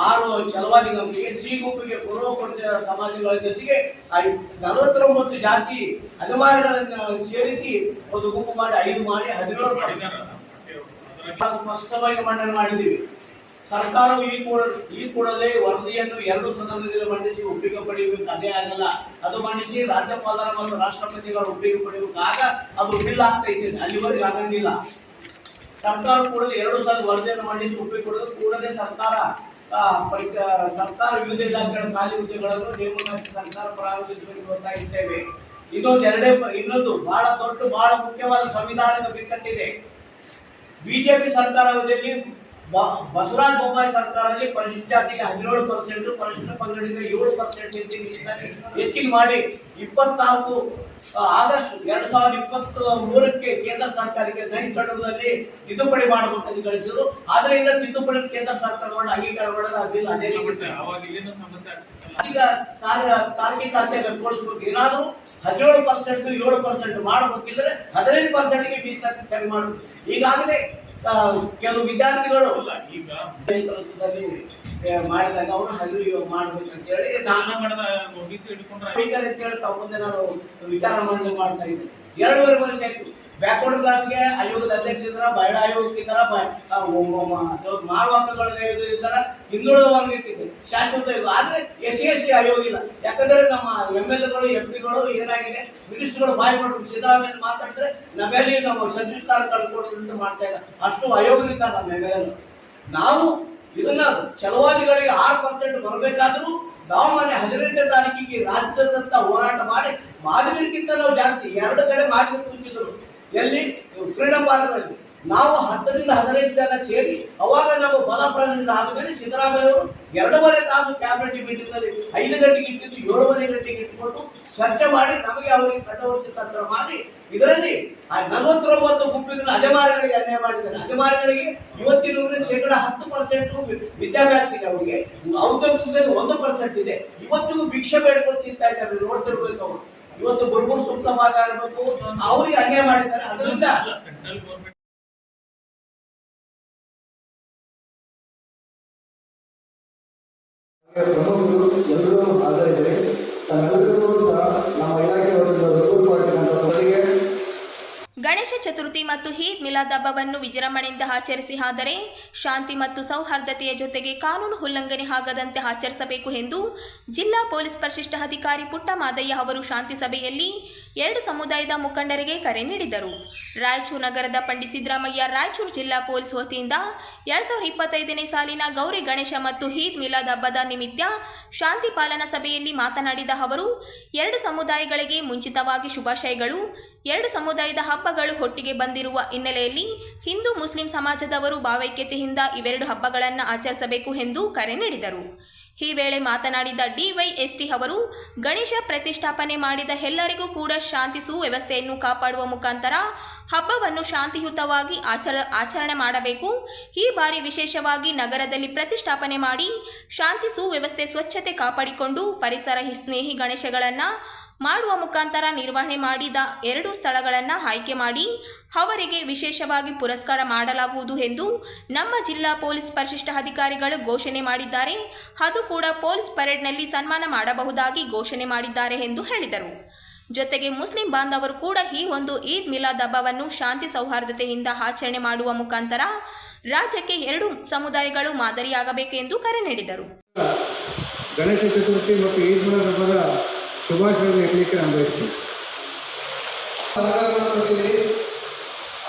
6 ಚಲವಾದಿ ಗುಂಪಿಗೆ, C ಗುಂಪಿಗೆ ಪೂರ್ವಪಡಿತ ಸಮಾಜಗಳ ಜೊತೆಗೆ 49 ಜಾತಿ ಅಲೆಮಾರಿಗಳನ್ನು ಸೇರಿಸಿ ಒಂದು ಗುಂಪು ಮಾಡಿ 5 ಮಾಡಿ 17 ಸ್ಪಷ್ಟವಾಗಿ ಮಂಡನೆ ಮಾಡಿದ್ದೀವಿ. ಸರ್ಕಾರವು ಈ ಕೂಡಲೇ ವರದಿಯನ್ನು 2 ಸದನದಲ್ಲಿ ಮಂಡಿಸಿ ಒಪ್ಪಿಗೆ ಪಡೆಯಬೇಕು. ಅದೇ ಆಗಲ್ಲ, ಅದು ಮಂಡಿಸಿ ರಾಜ್ಯಪಾಲರ ಮತ್ತು ರಾಷ್ಟ್ರಪತಿಗಳ ಒಪ್ಪಿಗೆ ಪಡೆಯಬೇಕು. ಆಗ ಅದು ಬಿಲ್ ಆಗ್ತೈತೆ, ಅಲ್ಲಿವರೆಗೆ ಆಗಂಗಿಲ್ಲ. ಸರ್ಕಾರ ಕೂಡಲೇ 2 ಸಲ ವರದಿಯನ್ನು ಮಂಡಿಸಿ ಒಪ್ಪಿಗೆ ಕೊಡೋದು. ಕೂಡಲೇ ಸರ್ಕಾರ ವಿವಿಧ ಇಲಾಖೆಗಳ ಖಾಲಿ ಹುದ್ದೆಗಳನ್ನು ನೇಮಕಾತಿ ಸರ್ಕಾರ ಪ್ರಾರಂಭಿಸಬೇಕು ಅಂತ ಇದ್ದೇವೆ. ಇನ್ನೊಂದು ಬಹಳ ಮುಖ್ಯವಾದ ಸಂವಿಧಾನದ ಬಿಕ್ಕಟ್ಟಿದೆ. ಬಿಜೆಪಿ ಸರ್ಕಾರದಲ್ಲಿ ಬಸವರಾಜ ಬೊಮ್ಮಾಯಿ ಸರ್ಕಾರದಲ್ಲಿ ಪರಿಶಿಷ್ಟ ಜಾತಿಗೆ 17%, ಪರಿಶಿಷ್ಟ ಪಂಗಡಕ್ಕೆ 7% ಹೆಚ್ಚಿಗೆ ಮಾಡಿ 24 ಆಗಸ್ಟ್ 2023ಕ್ಕೆ ಕೇಂದ್ರ ಸರ್ಕಾರಕ್ಕೆ 9 ಶೆಡ್ಯೂಲ್ನಲ್ಲಿ ತಿದ್ದುಪಡಿ ಮಾಡಬೇಕಂತ ಕಳಿಸಿದ್ರು. ಆದರೆ ಈಗ ತಿದ್ದುಪಡಿ ಕೇಂದ್ರ ಸರ್ಕಾರವನ್ನು ಅಂಗೀಕಾರ ಮಾಡೋದು ಅದಿಲ್ಲ. ಅದೇ ಈಗ ತಾರ್ಕಿಕತೆಗೆ ತೋರಿಸ್ಬೇಕು. ಏನಾದರೂ 17% 7% ಮಾಡಬೇಕಿದ್ರೆ 15%ಗೆ ಮೀಸಲಾತಿ ಸರಿ ಮಾಡಬೇಕು. ಈಗಾಗಲೇ ಕೆಲವು ವಿದ್ಯಾರ್ಥಿಗಳು ಈಗ ಮಾಡಿದಾಗ ಅವರು ಹರಿವು ಮಾಡ್ಬೇಕಂತ ಹೇಳಿ ತಾವು ಮುಂದೆ ನಾನು ವಿಚಾರ ಮಾಡ್ತಾ ಇದ್ದೆ. 2.5 ವರ್ಷ ಆಯ್ತು. ಬ್ಯಾಕ್ವರ್ಡ್ ಕ್ಲಾಸ್ಗೆ ಆಯೋಗದ ಅಧ್ಯಕ್ಷರ ಮಹಿಳಾ ಆಯೋಗಕ್ಕಿದ್ದಾರ ಮಾನವ ಹಕ್ಕುಗಳ ಇದ್ದಾರ ಹಿಂದುಳಿದ ವರ್ಗಕ್ಕಿದೆ ಶಾಶ್ವತ ಇದು. ಆದ್ರೆ SC ಆಯೋಗ ಇಲ್ಲ. ಯಾಕಂದ್ರೆ ನಮ್ಮ MLAಗಳು MP ಗಳು ಏನಾಗಿದೆ ಮಿನಿಸ್ಟರ್ಗಳು ಬಾಯ್ ಮಾಡಿದ್ರು ಸಿದ್ದರಾಮಯ್ಯ ಮಾತಾಡಿದ್ರೆ ನಮ್ಮಲ್ಲಿ ನಾವು ಸಚಿವ ಸ್ಥಾನ ಕಳ್ಕೊಡೋದ್ರಿಂದ ಮಾಡ್ತಾ ಇಲ್ಲ. ಅಷ್ಟು ಆಯೋಗದಿಂದ ನಮ್ಮ MLA ನಾವು ಇದನ್ನ ಚಲವಾದಿಗಳಿಗೆ 6% ಬರಬೇಕಾದ್ರೂ ನಾವು ಮೊನ್ನೆ 18ನೇ ತಾರೀಕಿಗೆ ರಾಜ್ಯದಂತ ಹೋರಾಟ ಮಾಡಿ ಮಾದಿಗರಿಗಿಂತ ನಾವು ಜಾಸ್ತಿ 2 ಕಡೆ ಮಾದಿಗರು ಕೂತಿದ್ರು. ಎಲ್ಲಿ ಫ್ರೀಡಮ್ ಪಾರ್ಕ್ಗಳಲ್ಲಿ ನಾವು 10 ರಿಂದ 15 ಜನ ಸೇರಿ ಅವಾಗ ನಾವು ಬಲ ಪ್ರದರ್ಶನ ಆದಮೇಲೆ ಸಿದ್ದರಾಮಯ್ಯ ಅವರು 2.5 ತಾಸು ಕ್ಯಾಬಿನೆಟ್ ಮೀಟಿಂಗ್ ನಲ್ಲಿ 5 ಗಂಟೆಗೆ ಇಟ್ಟಿದ್ದು 7:30 ಗಂಟೆಗೆ ಇಟ್ಕೊಂಡು ಚರ್ಚೆ ಮಾಡಿ ನಮಗೆ ಅವರಿಗೆ ಕಟ್ಟವರ್ತಿ ತಂತ್ರ ಮಾಡಿ ಇದರಲ್ಲಿ 49 ಗುಂಪಿನ ಅಲೆಮಾರಿಗಳಿಗೆ ಅನ್ಯಾಯ ಮಾಡಿದ್ದಾರೆ. ಅಲೆಮಾರಿಗಳಿಗೆ ಇವತ್ತಿನ 10% ವಿದ್ಯಾಭ್ಯಾಸ ಇದೆ, ಅವರಿಗೆ ಔದ್ಯೋಗಿಕದಲ್ಲಿ 1% ಇದೆ. ಇವತ್ತಿಗೂ ಭಿಕ್ಷೆ ಬೇಡ್ಕೊಂಡು ತಿಂತಾ ಇದ್ದಾರೆ, ನೋಡ್ತಿರ್ಬೇಕು ಅವರು. ಇವತ್ತು ಬುರ್ಬುರ್ ಸೂಕ್ತ ಮಾತಾಡಬೇಕು, ಅವರಿಗೆ ಅನ್ಯಾಯ ಮಾಡಿದ್ದಾರೆ. ಅದರಿಂದ ಪ್ರಮುಖರು ಎಲ್ಲರೂ ಹಾಜರಿದ್ದರೆ ತಮ್ಮೆಲ್ಲರಿಗೂ ಸಹ ನಮ್ಮ ಇಲಾಖೆ ವತಿಯಿಂದ ಗಣೇಶ ಚತುರ್ಥಿ ಮತ್ತು ಈದ್ ಮಿಲಾದ್ ಹಬ್ಬವನ್ನು ವಿಜೃಂಭಣೆಯಿಂದ ಆಚರಿಸಿ, ಆದರೆ ಶಾಂತಿ ಮತ್ತು ಸೌಹಾರ್ದತೆಯ ಜೊತೆಗೆ ಕಾನೂನು ಉಲ್ಲಂಘನೆ ಆಗದಂತೆ ಆಚರಿಸಬೇಕು ಎಂದು ಜಿಲ್ಲಾ ಪೊಲೀಸ್ ಪರಿಶಿಷ್ಟ ಅಧಿಕಾರಿ ಪುಟ್ಟಮಾದಯ್ಯ ಅವರು ಶಾಂತಿ ಸಭೆಯಲ್ಲಿ 2 ಸಮುದಾಯದ ಮುಖಂಡರಿಗೆ ಕರೆ ನೀಡಿದರು. ರಾಯಚೂರು ನಗರದ ಪಂಡಿತ್ ಸಿದ್ದರಾಮಯ್ಯ ರಾಯಚೂರು ಜಿಲ್ಲಾ ಪೊಲೀಸ್ ವತಿಯಿಂದ 2025ನೇ ಸಾಲಿನ ಗೌರಿ ಗಣೇಶ ಮತ್ತು ಈದ್ ಮಿಲಾದ್ ಹಬ್ಬದ ನಿಮಿತ್ತ ಶಾಂತಿ ಪಾಲನಾ ಸಭೆಯಲ್ಲಿ ಮಾತನಾಡಿದ ಅವರು, 2 ಸಮುದಾಯಗಳಿಗೆ ಮುಂಚಿತವಾಗಿ ಶುಭಾಶಯಗಳು. 2 ಸಮುದಾಯದ ಹಬ್ಬಗಳು ಒಟ್ಟಿಗೆ ಬಂದಿರುವ ಹಿನ್ನೆಲೆಯಲ್ಲಿ ಹಿಂದೂ ಮುಸ್ಲಿಂ ಸಮಾಜದವರು ಭಾವೈಕ್ಯತೆಯಿಂದ ಇವೆರಡು ಹಬ್ಬಗಳನ್ನು ಆಚರಿಸಬೇಕು ಎಂದು ಕರೆ ನೀಡಿದರು. ಈ ವೇಳೆ ಮಾತನಾಡಿದ DYST ಅವರು, ಗಣೇಶ ಪ್ರತಿಷ್ಠಾಪನೆ ಮಾಡಿದ ಎಲ್ಲರಿಗೂ ಕೂಡ ಶಾಂತಿ ಸುವ್ಯವಸ್ಥೆಯನ್ನು ಕಾಪಾಡುವ ಮುಖಾಂತರ ಹಬ್ಬವನ್ನು ಶಾಂತಿಯುತವಾಗಿ ಆಚರಣೆ ಮಾಡಬೇಕು. ಈ ಬಾರಿ ವಿಶೇಷವಾಗಿ ನಗರದಲ್ಲಿ ಪ್ರತಿಷ್ಠಾಪನೆ ಮಾಡಿ ಶಾಂತಿ ಸುವ್ಯವಸ್ಥೆ ಸ್ವಚ್ಛತೆ ಕಾಪಾಡಿಕೊಂಡು ಪರಿಸರ ಸ್ನೇಹಿ ಗಣೇಶಗಳನ್ನು ಮಾಡುವ ಮುಖಾಂತರ ನಿರ್ವಹಣೆ ಮಾಡಿದ 2 ಸ್ಥಳಗಳನ್ನು ಆಯ್ಕೆ ಮಾಡಿ ಅವರಿಗೆ ವಿಶೇಷವಾಗಿ ಪುರಸ್ಕಾರ ಮಾಡಲಾಗುವುದು ಎಂದು ನಮ್ಮ ಜಿಲ್ಲಾ ಪೊಲೀಸ್ ಪರಿಶಿಷ್ಟ ಅಧಿಕಾರಿಗಳು ಘೋಷಣೆ ಮಾಡಿದ್ದಾರೆ. ಅದು ಕೂಡ ಪೊಲೀಸ್ ಪರೇಡ್ನಲ್ಲಿ ಸನ್ಮಾನ ಮಾಡಬಹುದಾಗಿ ಘೋಷಣೆ ಮಾಡಿದ್ದಾರೆ ಎಂದು ಹೇಳಿದರು. ಜೊತೆಗೆ ಮುಸ್ಲಿಂ ಬಾಂಧವರು ಕೂಡ ಈ ಒಂದು ಈದ್ ಮಿಲಾದ್ ಹಬ್ಬವನ್ನು ಶಾಂತಿ ಸೌಹಾರ್ದತೆಯಿಂದ ಆಚರಣೆ ಮಾಡುವ ಮುಖಾಂತರ ರಾಜ್ಯಕ್ಕೆ 2 ಸಮುದಾಯಗಳು ಮಾದರಿಯಾಗಬೇಕು ಎಂದು ಕರೆ ನೀಡಿದರು. ಗಣೇಶ ಚತುರ್ಥಿ ಮತ್ತು ಈದ್ ಮಿಲಾದ್ ಹಬ್ಬದ ಶುಭಾಶಯಗಳು ಹೇಳಲಿಕ್ಕೆ ನಾನು ಬಯಸ್ತೀನಿ.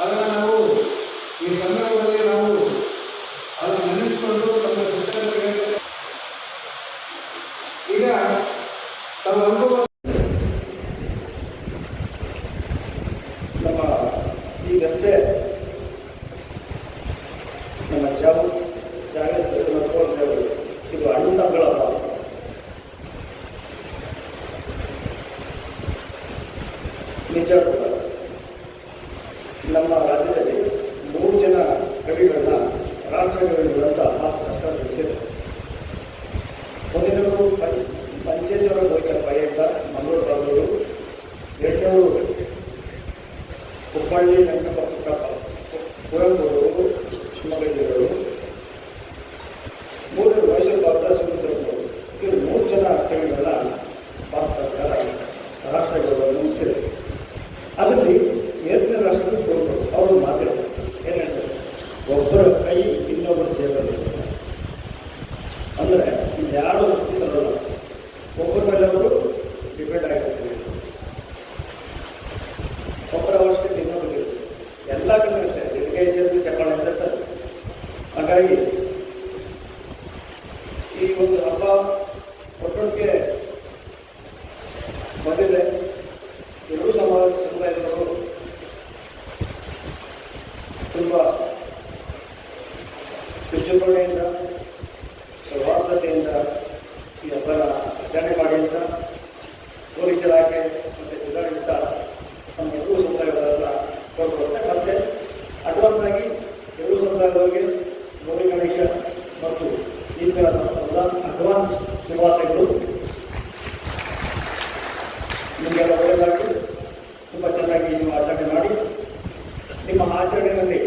ಆದರೆ ನಾವು ಈ ಸಂದರ್ಭದಲ್ಲಿ ನಾವು ಅದನ್ನು ನೆನೆಸಿಕೊಂಡು ತಮ್ಮ ಈಗ ತಾವು ಅನುಭವ ನಮ್ಮ ಈಗಷ್ಟೇ ನಮ್ಮ ಜಾಗೃತಿ ಇದು ಅಣ್ಣಗಳ ನಿಜ ಕೂಡ ನಮ್ಮ ರಾಜ್ಯದಲ್ಲಿ 3 ಜನ ಕವಿಗಳನ್ನ ರಾಷ್ಟ್ರಕವಿಗಳಂತ ಸರ್ಕಾರ ತಿಳಿಸಿದೆ. ಮೊದಲವರು ಪಂಚೇಶ್ವರ ಗೋಚರಪ್ಪ ಮಂಗಳೂರು ಭಾಗದವರು, 2ನೇವರು ಹುಬ್ಬಳ್ಳಿ ಪುರಂದೂರು ಶಿವಮೊಗ್ಗ ಜಿಲ್ಲೆಯವರು, 3ನೇವರು ಮೈಸೂರು ಭಾಗದ ಸುಮಂತ್ರವರು. ಇವರು 3 ಜನ ಕವಿಗಳನ್ನ ಭಾರತ ಸರ್ಕಾರ ರಾಷ್ಟ್ರಗಳನ್ನು ಮುಚ್ಚಿದೆ. ಅದರಲ್ಲಿ 2ನೇ ರಾಷ್ಟ್ರಕ್ಕೆ ಅವರು ಮಾತಾಡ್ತಾರೆ. ಏನಂತಾರೆ, ಒಬ್ಬರ ಕೈ ಇನ್ನೊಬ್ಬರು ಸೇರೋದು ಅಂದರೆ ಯಾರು ಸುತ್ತಿ ತರೋಲ್ಲ, ಒಬ್ಬರ ಮೇಲೆ ಅವರು ಡಿಪೆಂಡ್ ಆಗಿರ್ತಾರೆ. ಒಬ್ಬರ ಅವಶ್ಯಕತೆ ಇನ್ನೊಬ್ಬರಿಗೆ ಎಲ್ಲ ಕಡೆ ಅಷ್ಟೇ, ಕೈ ಸೇರಿದ್ರೆ ಚಕ್ರ ಇರ್ತಾರೆ. ಹಾಗಾಗಿ ಈ ಒಂದು ಹಬ್ಬ ಒಟ್ಟೊಟ್ಟಿಗೆ ಬಂದಿದೆ. 2 ಸಮುದಾಯದವರು ತುಂಬ ವಿಜೃಂಭಣೆಯಿಂದ ಸೌಹಾರ್ದತೆಯಿಂದ ಈ ಹಬ್ಬನ ಆಚರಣೆ ಮಾಡಿ ಅಂತ ಪೊಲೀಸ್ ಇಲಾಖೆ ಮತ್ತು ಜಿಲ್ಲಾಡಳಿತ ನಮ್ಮ 2 ಸಮುದಾಯಗಳನ್ನ ಕೊಡುತ್ತೆ. ಮತ್ತು ಅಡ್ವಾನ್ಸ್ ಆಗಿ 2 ಸಮುದಾಯದವರಿಗೆ ಗೌರಿ ಗಣೇಶ ಮತ್ತು ಈದ್ ಮಿಲಾದ್ ಅಡ್ವಾನ್ಸ್ ಶುಭಾಶಯಗಳು. ನಿಮಗೆಲ್ಲ ಒಳ್ಳೆಯದಾಗಿ ತುಂಬ ಚೆನ್ನಾಗಿ ನೀವು ಆಚರಣೆ ಮಾಡಿ, ನಿಮ್ಮ ಆಚರಣೆಯಲ್ಲಿ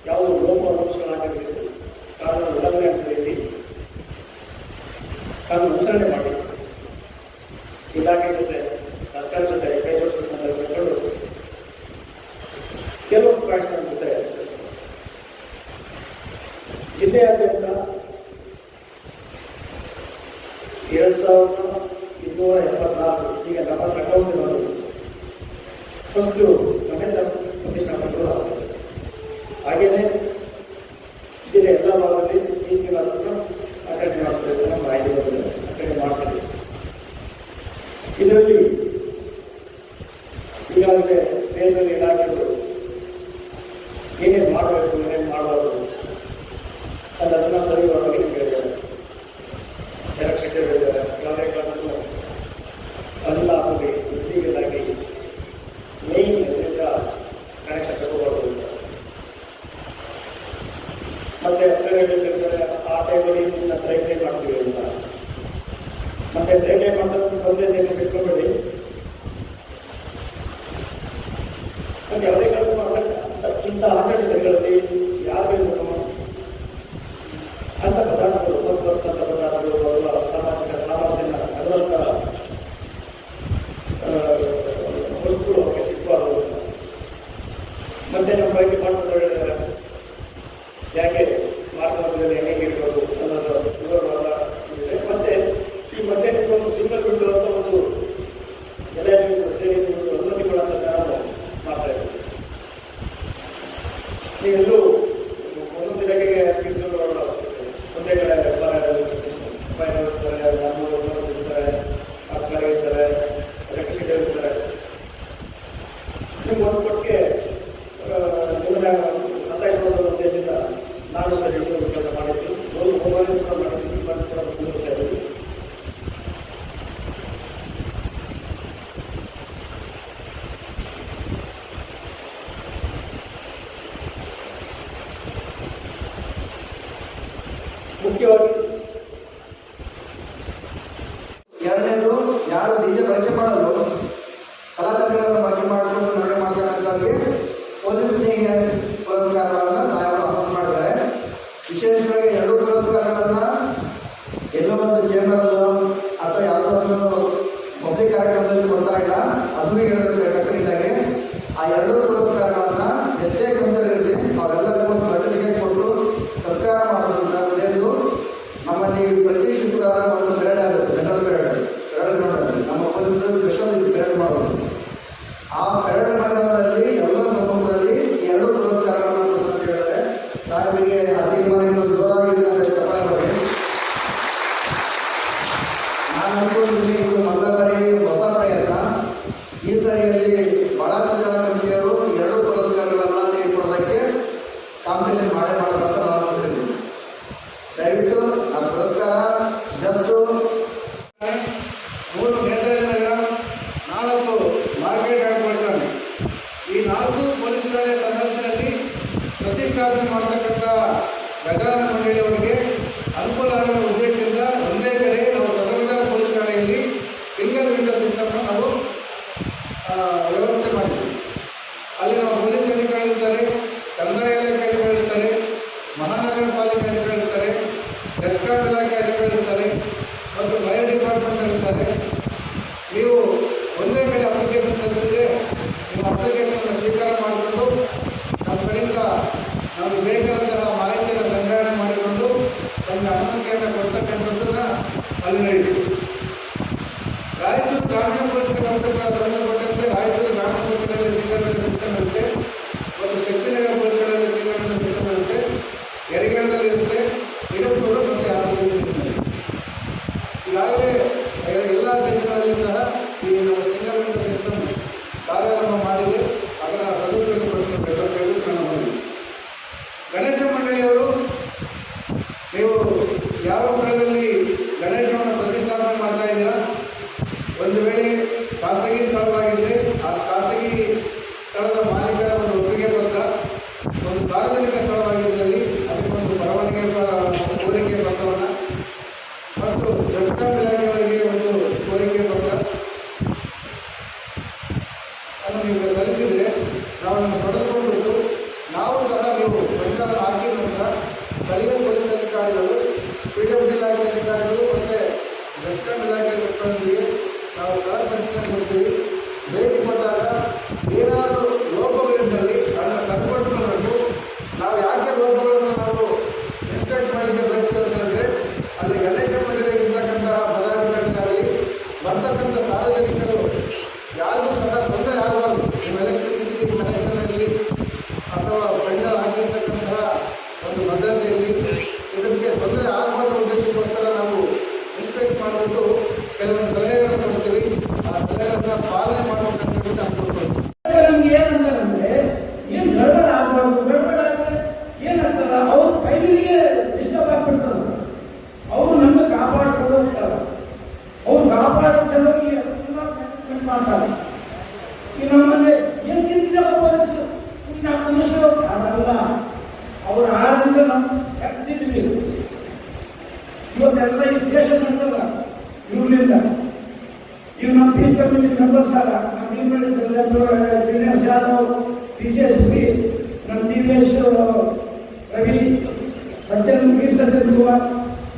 ಯಾವುವು ಲೋಪದೋಷಗಳಾಗದ ರೀತಿ, ಕಾನೂನು ಉಲ್ಲಂಘನೆ ಆಗದ ರೀತಿ ಕಾನೂನು ಅನುಸರಣೆ ಮಾಡಿ ಇಲಾಖೆ ಜೊತೆ ಸರ್ಕಾರ ಜೊತೆ ಕೈ ಜೋಡಿಸಬೇಕಂತ ಹೇಳ್ಕೊಂಡು ಜಿಲ್ಲೆಯಾದ್ಯಂತ 7284 ಈಗ ನಮ್ಮ ಕಟ್ಔಟ್ಸ್ ಇರೋದು ಫಸ್ಟು ಮನೆಯಿಂದ ಪ್ರತಿಷ್ಠಾಪನೆಗಳು ಆಗ್ತದೆ. ಹಾಗೆಯೇ ಜಿಲ್ಲೆ ಎಲ್ಲ ಭಾಗದಲ್ಲಿ ಈಗಿನ ಆಚರಣೆ ಮಾಡ್ತಾರೆ ಅಂತ ನಮ್ಮ ಮಾಹಿತಿ ಬಂದಿದೆ. ಆಚರಣೆ ಮಾಡ್ತಾರೆ. ಇದರಲ್ಲಿ ಈಗಾಗಲೇ ಬೇರೆ ಬೇರೆ ಇಲಾಖೆಗಳು ಏನೇನು ಮಾಡಬೇಕು ಏನೇನು ಮಾಡಬಾರ್ದು ಅದನ್ನು ಸರಿಯಾಗಿ ನಿಮ್ಗೆ ಹೇಳಿದ್ದಾರೆ. ಎಲೆಕ್ಷನ್ ಹೇಳಿದ್ದಾರೆ. ಯಾವುದೇ ಕಾರಣಕ್ಕೂ ಅಲ್ಲ ಆಗಲಿ ಇಲ್ಲಿಗೆಲ್ಲಾಗಿ ಮೇಯ್ನ್ ಇದರಿಂದ ಕನೆಕ್ಷನ್ ತಗೋಬಾರ್ದು ಅಂತ ಮತ್ತೆ ಹೇಳ್ತಿರ್ತಾರೆ. ಆ ಟೈಮಲ್ಲಿ ಡ್ರೈ ಟೈಮ್ ಮಾಡ್ತೀವಿ ಅಂತ ಮತ್ತೆ ಡ್ರೈ ಟೈಮ್ ಮಾಡೋದು ಒಂದೇ ಸೇರಿ ಇಟ್ಕೊಬೇಡಿ. ಮತ್ತೆ ಯಾವುದೇ ಕಾರಣಕ್ಕೂ ಇಂಥ ಆಚರಣೆ ದಿನಗಳಲ್ಲಿ ಯಾರು ಅಂತ ಪದಾರ್ಥಗಳು 9 ಪದಾರ್ಥಗಳು ಸಾಮಾಜಿಕ ಸಾಮರಸ್ಯನ ಅಗಲತ್ತ ವಸ್ತುಗಳು ಅವರಿಗೆ ಸಿಗಬಾರ್ದು. ಮತ್ತೆ ನಮ್ಮ ಫೈರ್ ಡಿಪಾರ್ಟ್ಮೆಂಟ್ ಹೇಳಿದ್ದಾರೆ ಯಾಕೆ ಮಾರ್ಗದಲ್ಲಿ ಹೆಂಗೆ ಇರಬೇಕು ಅನ್ನೋದು ವಿವರವಾದ ಇದೆ. ಮತ್ತೆ ಈ ಮತ್ತೆ ಒಂದು ಸಿಂಗಲ್ ವಿಂಡೋ ಅಂತ ಒಂದು ಎಲ್ಲ ಸೇರಿ ಅನುಮತಿ ಕೊಡುವಂಥ ನಾವು ಮಾಡ್ತಾ ಇದ್ದೀವಿ. ನೀವೆಲ್ಲೂ ಒಂದೊಂದು ಇಲಾಖೆಗೆ ಸಿಗ್ತಾರೆ. ಒಂದೇ ಕಡೆ ಇರ್ತಾರೆ, ಇರ್ತಾರೆ, ಅಧಿಕಾರಿ ಇರ್ತಾರೆ, ಎಲೆಕ್ಟ್ರಿಸಿಟಿ ಇರ್ತಾರೆ. ನಿಮ್ಗೆ ಒಂದು ಕೊಟ್ಟಿಗೆ ನಿಮ್ಮನ್ನ ಸಂತಾಯಿಸಬಹುದಾದ ಉದ್ದೇಶದಿಂದ ನಾನು ದೇಶದ ಕೆಲಸ ಮಾಡಿದ್ವಿ. ಮೊಬೈಲ್ ಕೂಡ ಮಾಡಿದ್ವಿ, ಬಂದು ಕೂಡ ಮುಂದುವರಿಸ್ತಾ ಇದ್ದೀವಿ. ಮುಖ್ಯವಾಗಿ ಎರಡನೇದು, ಯಾರು ಡಿಜೆ ಬಳಕೆ ಮಾಡಲು ಕಲಾತಂತ್ರಗಳನ್ನು ಬಳಕೆ ಮಾಡಿಕೊಂಡು ನಡೆಗೆ ಮಾಡ್ತಕ್ಕಂಥವ್ರಿಗೆ ಪೊಲೀಸ್ನಿಗೆ ಪುರಸ್ಕಾರಗಳನ್ನು ಸಾಹೇಬರು ಅನೌನ್ಸ್ ಮಾಡಿದ್ದಾರೆ. ವಿಶೇಷವಾಗಿ 2 ಪುರಸ್ಕಾರಗಳನ್ನು ಎಲ್ಲೋ ಒಂದು ಚೇಂಬರಲ್ಲೋ ಅಥವಾ ಯಾವುದೋ ಒಂದು ಪಬ್ಲಿಕ್ ಕಾರ್ಯಕ್ರಮದಲ್ಲಿ ಕೊಡ್ತಾ ಇಲ್ಲ. ಅದನ್ನು ಹೇಳಿದ್ರೆ ಕಟ್ಟನಿದ್ದಾಗೆ ಆ 2 ಪುರಸ್ಕಾರಗಳನ್ನು ಎಷ್ಟೇ ಕಂಪನಿಯಲ್ಲಿ ಅವರೆಲ್ಲರಿಗೂ ಒಂದು ಸರ್ಟಿಫಿಕೇಟ್ ಕೊಟ್ಟು ಸರ್ಕಾರ ಮಾಡೋದ್ರಿಂದ ಉದ್ದೇಶವು ನಮ್ಮಲ್ಲಿ ಪ್ರತಿ ಶುಕ್ರವಾರ ಒಂದು ಪೆರೇಡ್ ಆಗುತ್ತೆ. ಜನರಲ್ ಪೆರೇಡ್ 2 ಗ್ರೌಂಡಲ್ಲಿ ನಮ್ಮ ಪೊಲೀಸರು ಸ್ಪೆಷಲ್ ಪೆರೇಡ್ ಮಾಡೋದು. ಆ ಪೆರೇಡ್ ಮೈದಾನದಲ್ಲಿ ಎಲ್ಲ ಸಮ್ಮುಖದಲ್ಲಿ 2 ಪುರಸ್ಕಾರಗಳನ್ನು ಕೊಡ್ತಂತ ಹೇಳಿದರೆ ಸಾಹೇಬರಿಗೆ ತೀರ್ಮಾನ ಜೋರಾಗಿದೆ ಅಂತ ತಪ್ಪಾಗಿ ನಾನು ಅನ್ಕೊಂಡಿದ್ದೀನಿ. ಇದು ಮೊದಲ ಬಾರಿ ಹೊಸ ಪ್ರಯತ್ನ. ಈ ಸರಿಯಲ್ಲಿ ಬಹಳಷ್ಟು ಜನ ಕಮಿಟಿಯವರು 2 ಪುರಸ್ಕಾರಗಳನ್ನು ತೆಗೆದುಕೊಳ್ಳೋದಕ್ಕೆ ಕಾಂಪಿಟೇಷನ್ ಮಾಡೇ ಮಾಡೋದಂತ ನಾವು ಅನ್ಕೊಂಡಿದ್ದೀವಿ. ದಯವಿಟ್ಟು ಆ ಪುರಸ್ಕಾರ ಜಸ್ಟು 3 ನೇತೃತ್ವದ 4 ಮಾರ್ಕೆಟ್ ಆಡ್ಕೊಳ್ತಾನೆ. ಈ 4 ಪೊಲೀಸ್ ಠಾಣೆ ಸದಸ್ಯರಲ್ಲಿ ಪ್ರತಿಷ್ಠಾಪನೆ ಮಾಡತಕ್ಕಂಥ ಗಜಾನನ ಮಂಡಳಿಯವರಿಗೆ ಅನುಕೂಲ ಆಗುವ ಉದ್ದೇಶದಿಂದ ಒಂದೇ ಕಡೆ ನಾವು ಸರ್ವಜನ ಪೊಲೀಸ್ ಠಾಣೆಯಲ್ಲಿ ಸಿಂಗಲ್ ವಿಂಡೋ ಸಿಸ್ಟಮ್ನ ನಾವು ವ್ಯವಸ್ಥೆ ಮಾಡಿದ್ದೀವಿ. ಅಲ್ಲಿ ನಾವು ಪೊಲೀಸ್ ಅಧಿಕಾರಿಗಳಿರ್ತಾರೆ, ಕಂದಾಯ ಇಲಾಖೆ ಅಧಿಕಾರಿಗಳಿರ್ತಾರೆ, ಮಹಾನಗರ ಪಾಲಿಕೆ ಅಧಿಕಾರಿಗಳಿರ್ತಾರೆ, ಎಸ್ಕಾಂ ಇಲಾಖೆ ಅಧಿಕಾರಿಗಳಿರ್ತಾರೆ ಮತ್ತು ಫೈರ್ ಡಿಪಾರ್ಟ್ಮೆಂಟ್ ಇರ್ತಾರೆ. ನೀವು ಒಂದೇ ಕಡೆ ಅಪ್ಲಿಕೇಶನ್ ಸಲ್ಲಿಸಿದ್ರೆ ನಿಮ್ಮ ಅಪ್ಲಿಕೇಶನ್ ಸ್ವೀಕಾರ ಮಾಡಿಕೊಂಡು ನಮ್ಮ ಕಡೆಯಿಂದ ನಮಗೆ ಬೇಕಾದಂತಹ ಮಾಹಿತಿಯನ್ನು ಸಂಗ್ರಹಣೆ ಮಾಡಿಕೊಂಡು ನಮಗೆ ಅನುಮತಿಯನ್ನು ಕೊಡ್ತಕ್ಕಂಥದ್ದನ್ನು ಅಲ್ಲಿ ನಡೆಯಿತು. ರಾಯಚೂರು ಗ್ರಾಮೀಣ ಪೊಲೀಸ್ಗೆ ಸಂಬಂಧಪಟ್ಟಂತೆ ರಾಯಚೂರು ಗ್ರಾಮೀಣ ಪೊಲೀಸ್ಗಳಲ್ಲಿ ಸಿಂಗಲ್ ಸಿಸ್ಟಮ್ ಇರುತ್ತೆ ಮತ್ತು ಶಕ್ತಿನಗರ ಪೊಲೀಸ್ಗಳಲ್ಲಿ ಸಿಂಗಲ್ ಸಿಸ್ಟಮ್ ಇರುತ್ತೆ. ಯರಿಗಾಲದಲ್ಲಿ ಇರುತ್ತೆ, ಇಡಪೂರು ಮತ್ತು ಯಾದಗಿರಿ ಇರುತ್ತೆ. ಈಗಾಗಲೇ ಎಲ್ಲ ದೇಶಗಳಲ್ಲಿ ಸಹ ಈ ನಮ್ಮ ಸಿಂಗಲ್ ವಿಂಡೋ ಸಿಸ್ಟಮ್ ಕಾರ್ಯಾರಂಭ ಮಾಡಿದೆ. ಅದರ ಸದುಪಯೋಗ ಪಡಿಸಬೇಕು ಅಂತ ಹೇಳಿ ನಾನು ಮಾಡಿದ್ವಿ. ಗಣೇಶ ಮಂಡಳಿಯವರು ನೀವು ಯಾವ ಸ್ಥಳದಲ್ಲಿ ಗಣೇಶವನ್ನು ಪ್ರತಿಷ್ಠಾಪನೆ ಮಾಡ್ತಾ ಇದ್ದೀರಾ, ಒಂದು ವೇಳೆ ಖಾಸಗಿ ಸ್ಥಳವಾಗಿದ್ದರೆ ಆ ಖಾಸಗಿ ಸ್ಥಳದ ಮಾಲೀಕರ ಒಂದು ಒಪ್ಪಿಗೆ ಪತ್ರ, ಒಂದು ಸಾರ್ವಜನಿಕ ಸ್ಥಳವಾಗಿದ್ದಲ್ಲಿ ಅದಕ್ಕೊಂದು ಪರವಾನಗಿ ಕೋರಿಕೆ ಪತ್ರವನ್ನು ಮತ್ತು ಎಸ್ಕಾಂ ಇಲಾಖೆಯವರಿಗೆ ಒಂದು ಕೋರಿಕೆ ಪತ್ರ ಅನ್ನು ನೀವು ಸಲ್ಲಿಸಿದರೆ ನಾವು ಅದನ್ನು ಪಡೆದುಕೊಂಡ್ಬಿಟ್ಟು ನಾವು ಸಹ ನೀವು ಬಂಡಾರ ಹಾಕಿದ ನಂತರ ಸ್ಥಳೀಯ ಪೊಲೀಸ್ ಅಧಿಕಾರಿಗಳು, PWD ಇಲಾಖೆ ಅಧಿಕಾರಿಗಳು ಮತ್ತು ಎಸ್ಕಾಂ ಇಲಾಖೆ ಅಧಿಕಾರಿಗಳಿಗೆ ನಾವು ಸಹ ಪರಿಶೀಲನೆ ಕೊಡ್ತೀವಿ. ಭೇಟಿ ಕೊಟ್ಟಾಗ ಏನಾದರೂ ಲೋಪಗಳಿದ್ದಲ್ಲಿ ಅದನ್ನು ಸರಿಪಡಿಸಿಕೊಳ್ಳಬೇಕು. ನಾವು ಯಾಕೆ ಲೋಪಗಳನ್ನು ನಾವು ಭದ್ರತೆಯಲ್ಲಿ ಇದಕ್ಕೆ ತೊಂದರೆ ಆಗಬಾರ್ದು ಉದ್ದೇಶಕ್ಕೋಸ್ಕರ ನಾವು ಇನ್ಸ್ಪೆಕ್ಟ್ ಮಾಡಿಬಿಟ್ಟು ಕೆಲವೊಂದು ಸಲಹೆಗಳನ್ನು ಕೊಡ್ತೀವಿ. ಆ ಸಲಹೆಗಳನ್ನು ಪಾಲನೆ ಮಾಡಬೇಕಂತ ಹೇಳ್ಬಿಟ್ಟು ಅನ್ಕೊಳ್ತೀವಿ. ನಮ್ಗೆ ಏನಂತಾರಂದ್ರೆ ಏನು ಗಡ್ಬಡ ಆಗಬಾರ್ದು, ಗಡ್ಬಡ ಆದರೆ ಏನಾಗ್ತದ ಅವ್ರ ಫೈಲಿಗೆ ಡಿಸ್ಟರ್ಬ್ ಆಗ್ಬಿಡ್ತದ. ಅವರು ನಮ್ಗೆ ಕಾಪಾಡ್ಕೊಂಡು ಹೋಗ್ತಾರೆ. ಅವ್ರು ಕಾಪಾಡೋ ಸಲುವಾಗಿ ಮಾಡ್ತಾರೆ. ಈ ನಮ್ಮಲ್ಲಿ ಏನು ತಿಂತಿದ್ದಲ್ಲ ಪೊಲೀಸರು ಅದಲ್ಲ, ಅವ್ರ ಆದ್ರಿಂದ ನಾವು ಎತ್ತಿದ್ವಿ. ಇವತ್ತೆಲ್ಲ ಈ ದೇಶ ಮಾಡ್ತಲ್ಲ ಇವ್ರಿಂದ. ಇವು ನಮ್ಮ ಪೀಸ್ ಕಮಿಟಿ ಮೆಂಬರ್ಸ್ ಅಲ್ಲ, ನಮ್ಮ ಶ್ರೀನಿವಾಸ್ ಯಾದವ್, PCSP, ನಮ್ಮ TVS ರವಿ, ವೀರ್ ಸಜ್ಜನ್ ಕುಮಾರ್,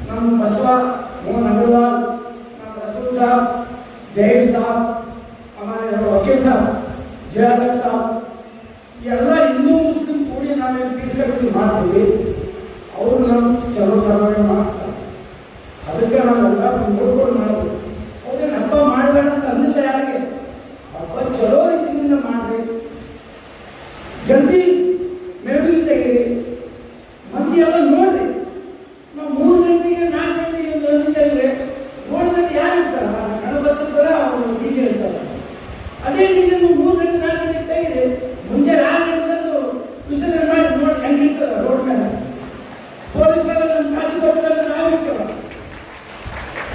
ನಮ್ಮ ಬಸವ मोहन अग्रवाल, ನಮ್ಮ रसूल साहब, जहीर साहब, हमारे वकील साहब, जयालक साहब, ಎಲ್ಲ ಹಿಂದೂ ಮುಸ್ಲಿಂ ಕೂಡಿ ನಾವೇನು ಪೀಸ್ ಕಮಿಟಿ ಮಾಡ್ತೀವಿ. ಅವರು ನಾವು ಚಲೋ ತರವಾಗಿ ಮಾಡ್ತಾರೆ. ಅದಕ್ಕೆ ನಾವೆಲ್ಲ ನೋಡ್ಕೊಂಡು ಮಾಡಬೇಕು. ಅವ್ರೇನು ಹಬ್ಬ ಮಾಡಬೇಡ ಅಂತ ಅಂದಿಲ್ಲ ಯಾರಿಗೆ. ಹಬ್ಬ ಚಲೋ ರೀತಿಯಿಂದ ಮಾಡ್ರಿ, ಜಲ್ದಿ ಮೆರವಣಿಗೆ ತೆಗೀರಿ, ಮಂದಿ ಎಲ್ಲ ನೋಡ್ರಿ. ನಾವು 3 ಗಂಟೆಗೆ 4 ಗಂಟೆಗೆ ಮೆರವಣಿಗೆ ನೋಡಿದ್ರೆ ಯಾರು ಇರ್ತಾರ, ಗಣಪತಿ ಇರ್ತಾರ, ಅವರು DJ ಇರ್ತಾರೆ. ಅದೇ DJ 3 ಗಂಟೆ 4 ಗಂಟೆಗೆ ತೆಗೀರಿ, ಮುಂಜಾನೆ 6 ಗಂಟೆಗೂ ವಿಸರ್ಜನೆ ಮಾಡಿ ನೋಡಿ ಹೆಂಗಿರ್ತದ ರೋಡ್ ಮೇಲೆ. ಪೊಲೀಸರೆಲ್ಲ ನಮ್ಮ ಖಾಲಿ ಕೊಟ್ಟರೆ ನಾವು ಇರ್ತೇವೆ.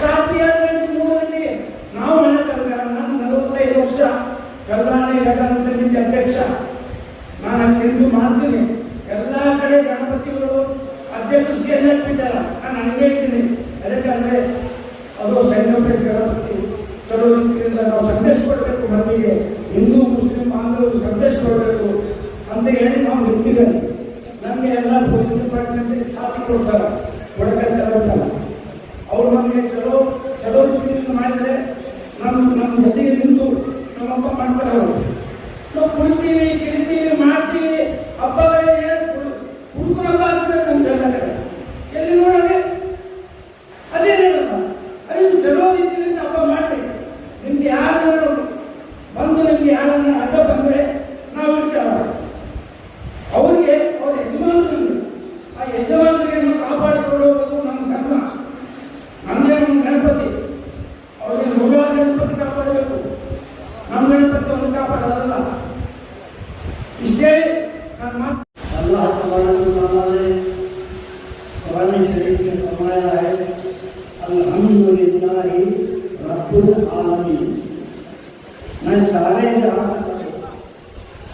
ರಾತ್ರಿ 2 ಗಂಟೆ 3 ಗಂಟೆಗೆ ನಾವು ಮನೆ ತನಕ. ನಾನು 45 ವರ್ಷ ಕಲ್ಯಾಣಿ ಗಜಾನನ ಸಮಿತಿ ಅಧ್ಯಕ್ಷ. ನಾನು ತಿಂದು ಮಾಡ್ತೀನಿ. ಎಲ್ಲ ಕಡೆ ಗಣಪತಿಗಳು ಅಧ್ಯಕ್ಷರು ಚೇಂಜ್ ಆಗ್ಬಿಟ್ಟಾರ. ನಾನು ಹಂಗೆ ಇದ್ದೀನಿ. ಯಾಕಂದ್ರೆ ಅದು ಸೈನ್ಯೋಪೇತ ಗಣಪತಿ ಚಲೋ ರೀತಿಯಿಂದ ನಾವು ಸಂದೇಶ ಕೊಡಬೇಕು ಮಂದಿಗೆ, ಹಿಂದೂ ಮುಸ್ಲಿಂ ಬಾಂಧವರು ಸಂದೇಶ ಕೊಡಬೇಕು ಅಂತ ಹೇಳಿ ನಾವು ನಿಂತಿದ್ದೇವೆ. ನಮಗೆ ಎಲ್ಲ ಪೊಲೀಸ್ ಡಿಪಾರ್ಟ್ಮೆಂಟ್ ಸಾಥಿ ಕೊಡ್ತಾರೆ, ಕೊಡಬೇಕಲ್ಲ. ಅವ್ರು ನಮಗೆ ಚಲೋ ರೀತಿಯಿಂದ ಮಾಡಿದರೆ ನಮ್ಮ ಜೊತೆಗೆ ನಿಂತು ನಮ್ಮ ಹಬ್ಬ ಮಾಡ್ತಾರೆ. ಅವರು ನಾವು ಕುಡಿತೀವಿ, ಕಿಡಿತೀವಿ, ಮಾಡ್ತೀವಿ. ಹಬ್ಬಗಳೇ ಹುಡುಗರ ಹಬ್ಬ ಆಗ್ತದೆ ನಮ್ದೆಲ್ಲ ಕಡೆ. ಎಲ್ಲಿ ನೋಡೋದೆ ಅದೇ ಹೇಳೋಣ. ಅದು ಚಲೋ ರೀತಿಯಿಂದ ಹಬ್ಬ ಮಾಡಿ ನಿಮ್ಗೆ ಯಾರು ಬಂದು ನಿಮ್ಗೆ ಯಾರನ್ನ ಅಡ್ಡ ಬಂದರೆ ನಾವು ಇರ್ತೇವೆ. ಅವ್ರಿಗೆ ಅವ್ರ ಯಜಮಾನರಿಗೆ, ಆ ಯಜಮಾನರಿಗೆ ನಾವು ಕಾಪಾಡಿಕೊಳ್ಳೋದು ನಮ್ಮ ಧರ್ಮ. ನಮ್ಮದೇ ನಮ್ಮ ಗಣಪತಿ, ಅವ್ರಿಗೆ ನೂರಾರು ಗಣಪತಿ ಕಾಪಾಡಬೇಕು. ನಮ್ಮ ಗಣಪತಿ ಅವ್ರನ್ನ ಕಾಪಾಡೋದಲ್ಲ. ಇಷ್ಟೇ ನಾನು ಮಾತು. अल्लाह तबारक ने कुरान शरीफ में फरमाया है, अल्हम्दुलिल्लाहि रब्बुल आलमीन। मैं सारे जहां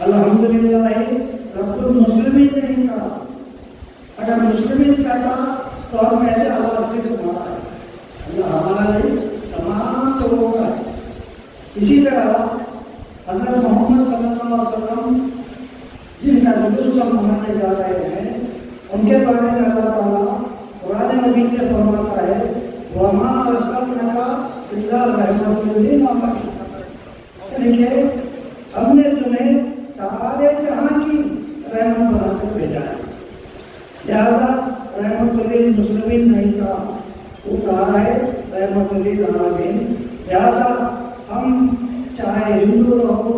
अल्हम्दुलिल्लाहि रब्बुल मुस्लिमीन नहीं कहा। अगर मुस्लिमीन कहता तो हम कहते अल्लाह से तुम्हारा है, अल्लाह हमारा नहीं, तमाम लोगों का है। इसी तरह हज़रत मोहम्मद सल्लल्लाहु अलैहि वसल्लम जिनका जुलूस हम मनाने जा रहे हैं, उनके बारे में अल्लाह ताला कुरान मजीद में फरमाता है, वमा अरसलनाका इल्ला रहमतुल लिल आलमीन। देखिए, हमने तुम्हें सारे जहां की रहमत बनाकर भेजा है। लिहाजा रहमतुल लिल मुस्लिमीन नहीं कहा, वो कहा है रहमतुल लिल आलमीन। लिहाजा हम चाहे हिंदू रहो,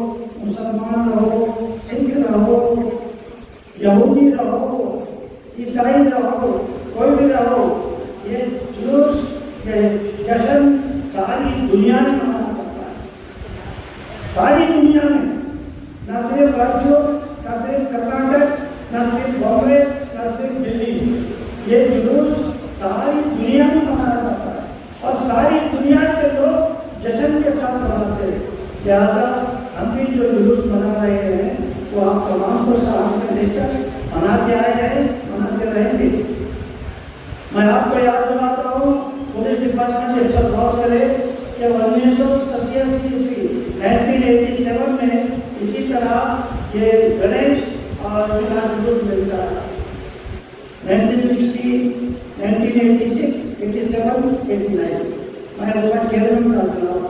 मुसलमान रहो, सिख रहो, यहूदी रहो, ईसाई रहो, कोई भी रहो, ये जुलूस, ये जश्न सारी दुनिया में मनाया जाता है। सारी दुनिया में, न सिर्फ राज्यों, न सिर्फ कर्नाटक, न सिर्फ बॉम्बे, न सिर्फ दिल्ली, ये जुलूस सारी दुनिया में मनाया जाता है और सारी दुनिया के लोग जश्न के साथ मनाते हैं। लिहाजा हम भी जो जुलूस मना रहे हैं वो आप तमाम को साथ में लेकर मनाते आए हैं, मनाते रहेंगे। मैं आपको याद दिलाता हूँ, पुलिस डिपार्टमेंट इस पर गौर करे कि 1987 में इसी तरह ये गणेश और विकास जुलूस मिलता है। 1960, 1986, 87, 89 मैं उसका चेयरमैन का चुनाव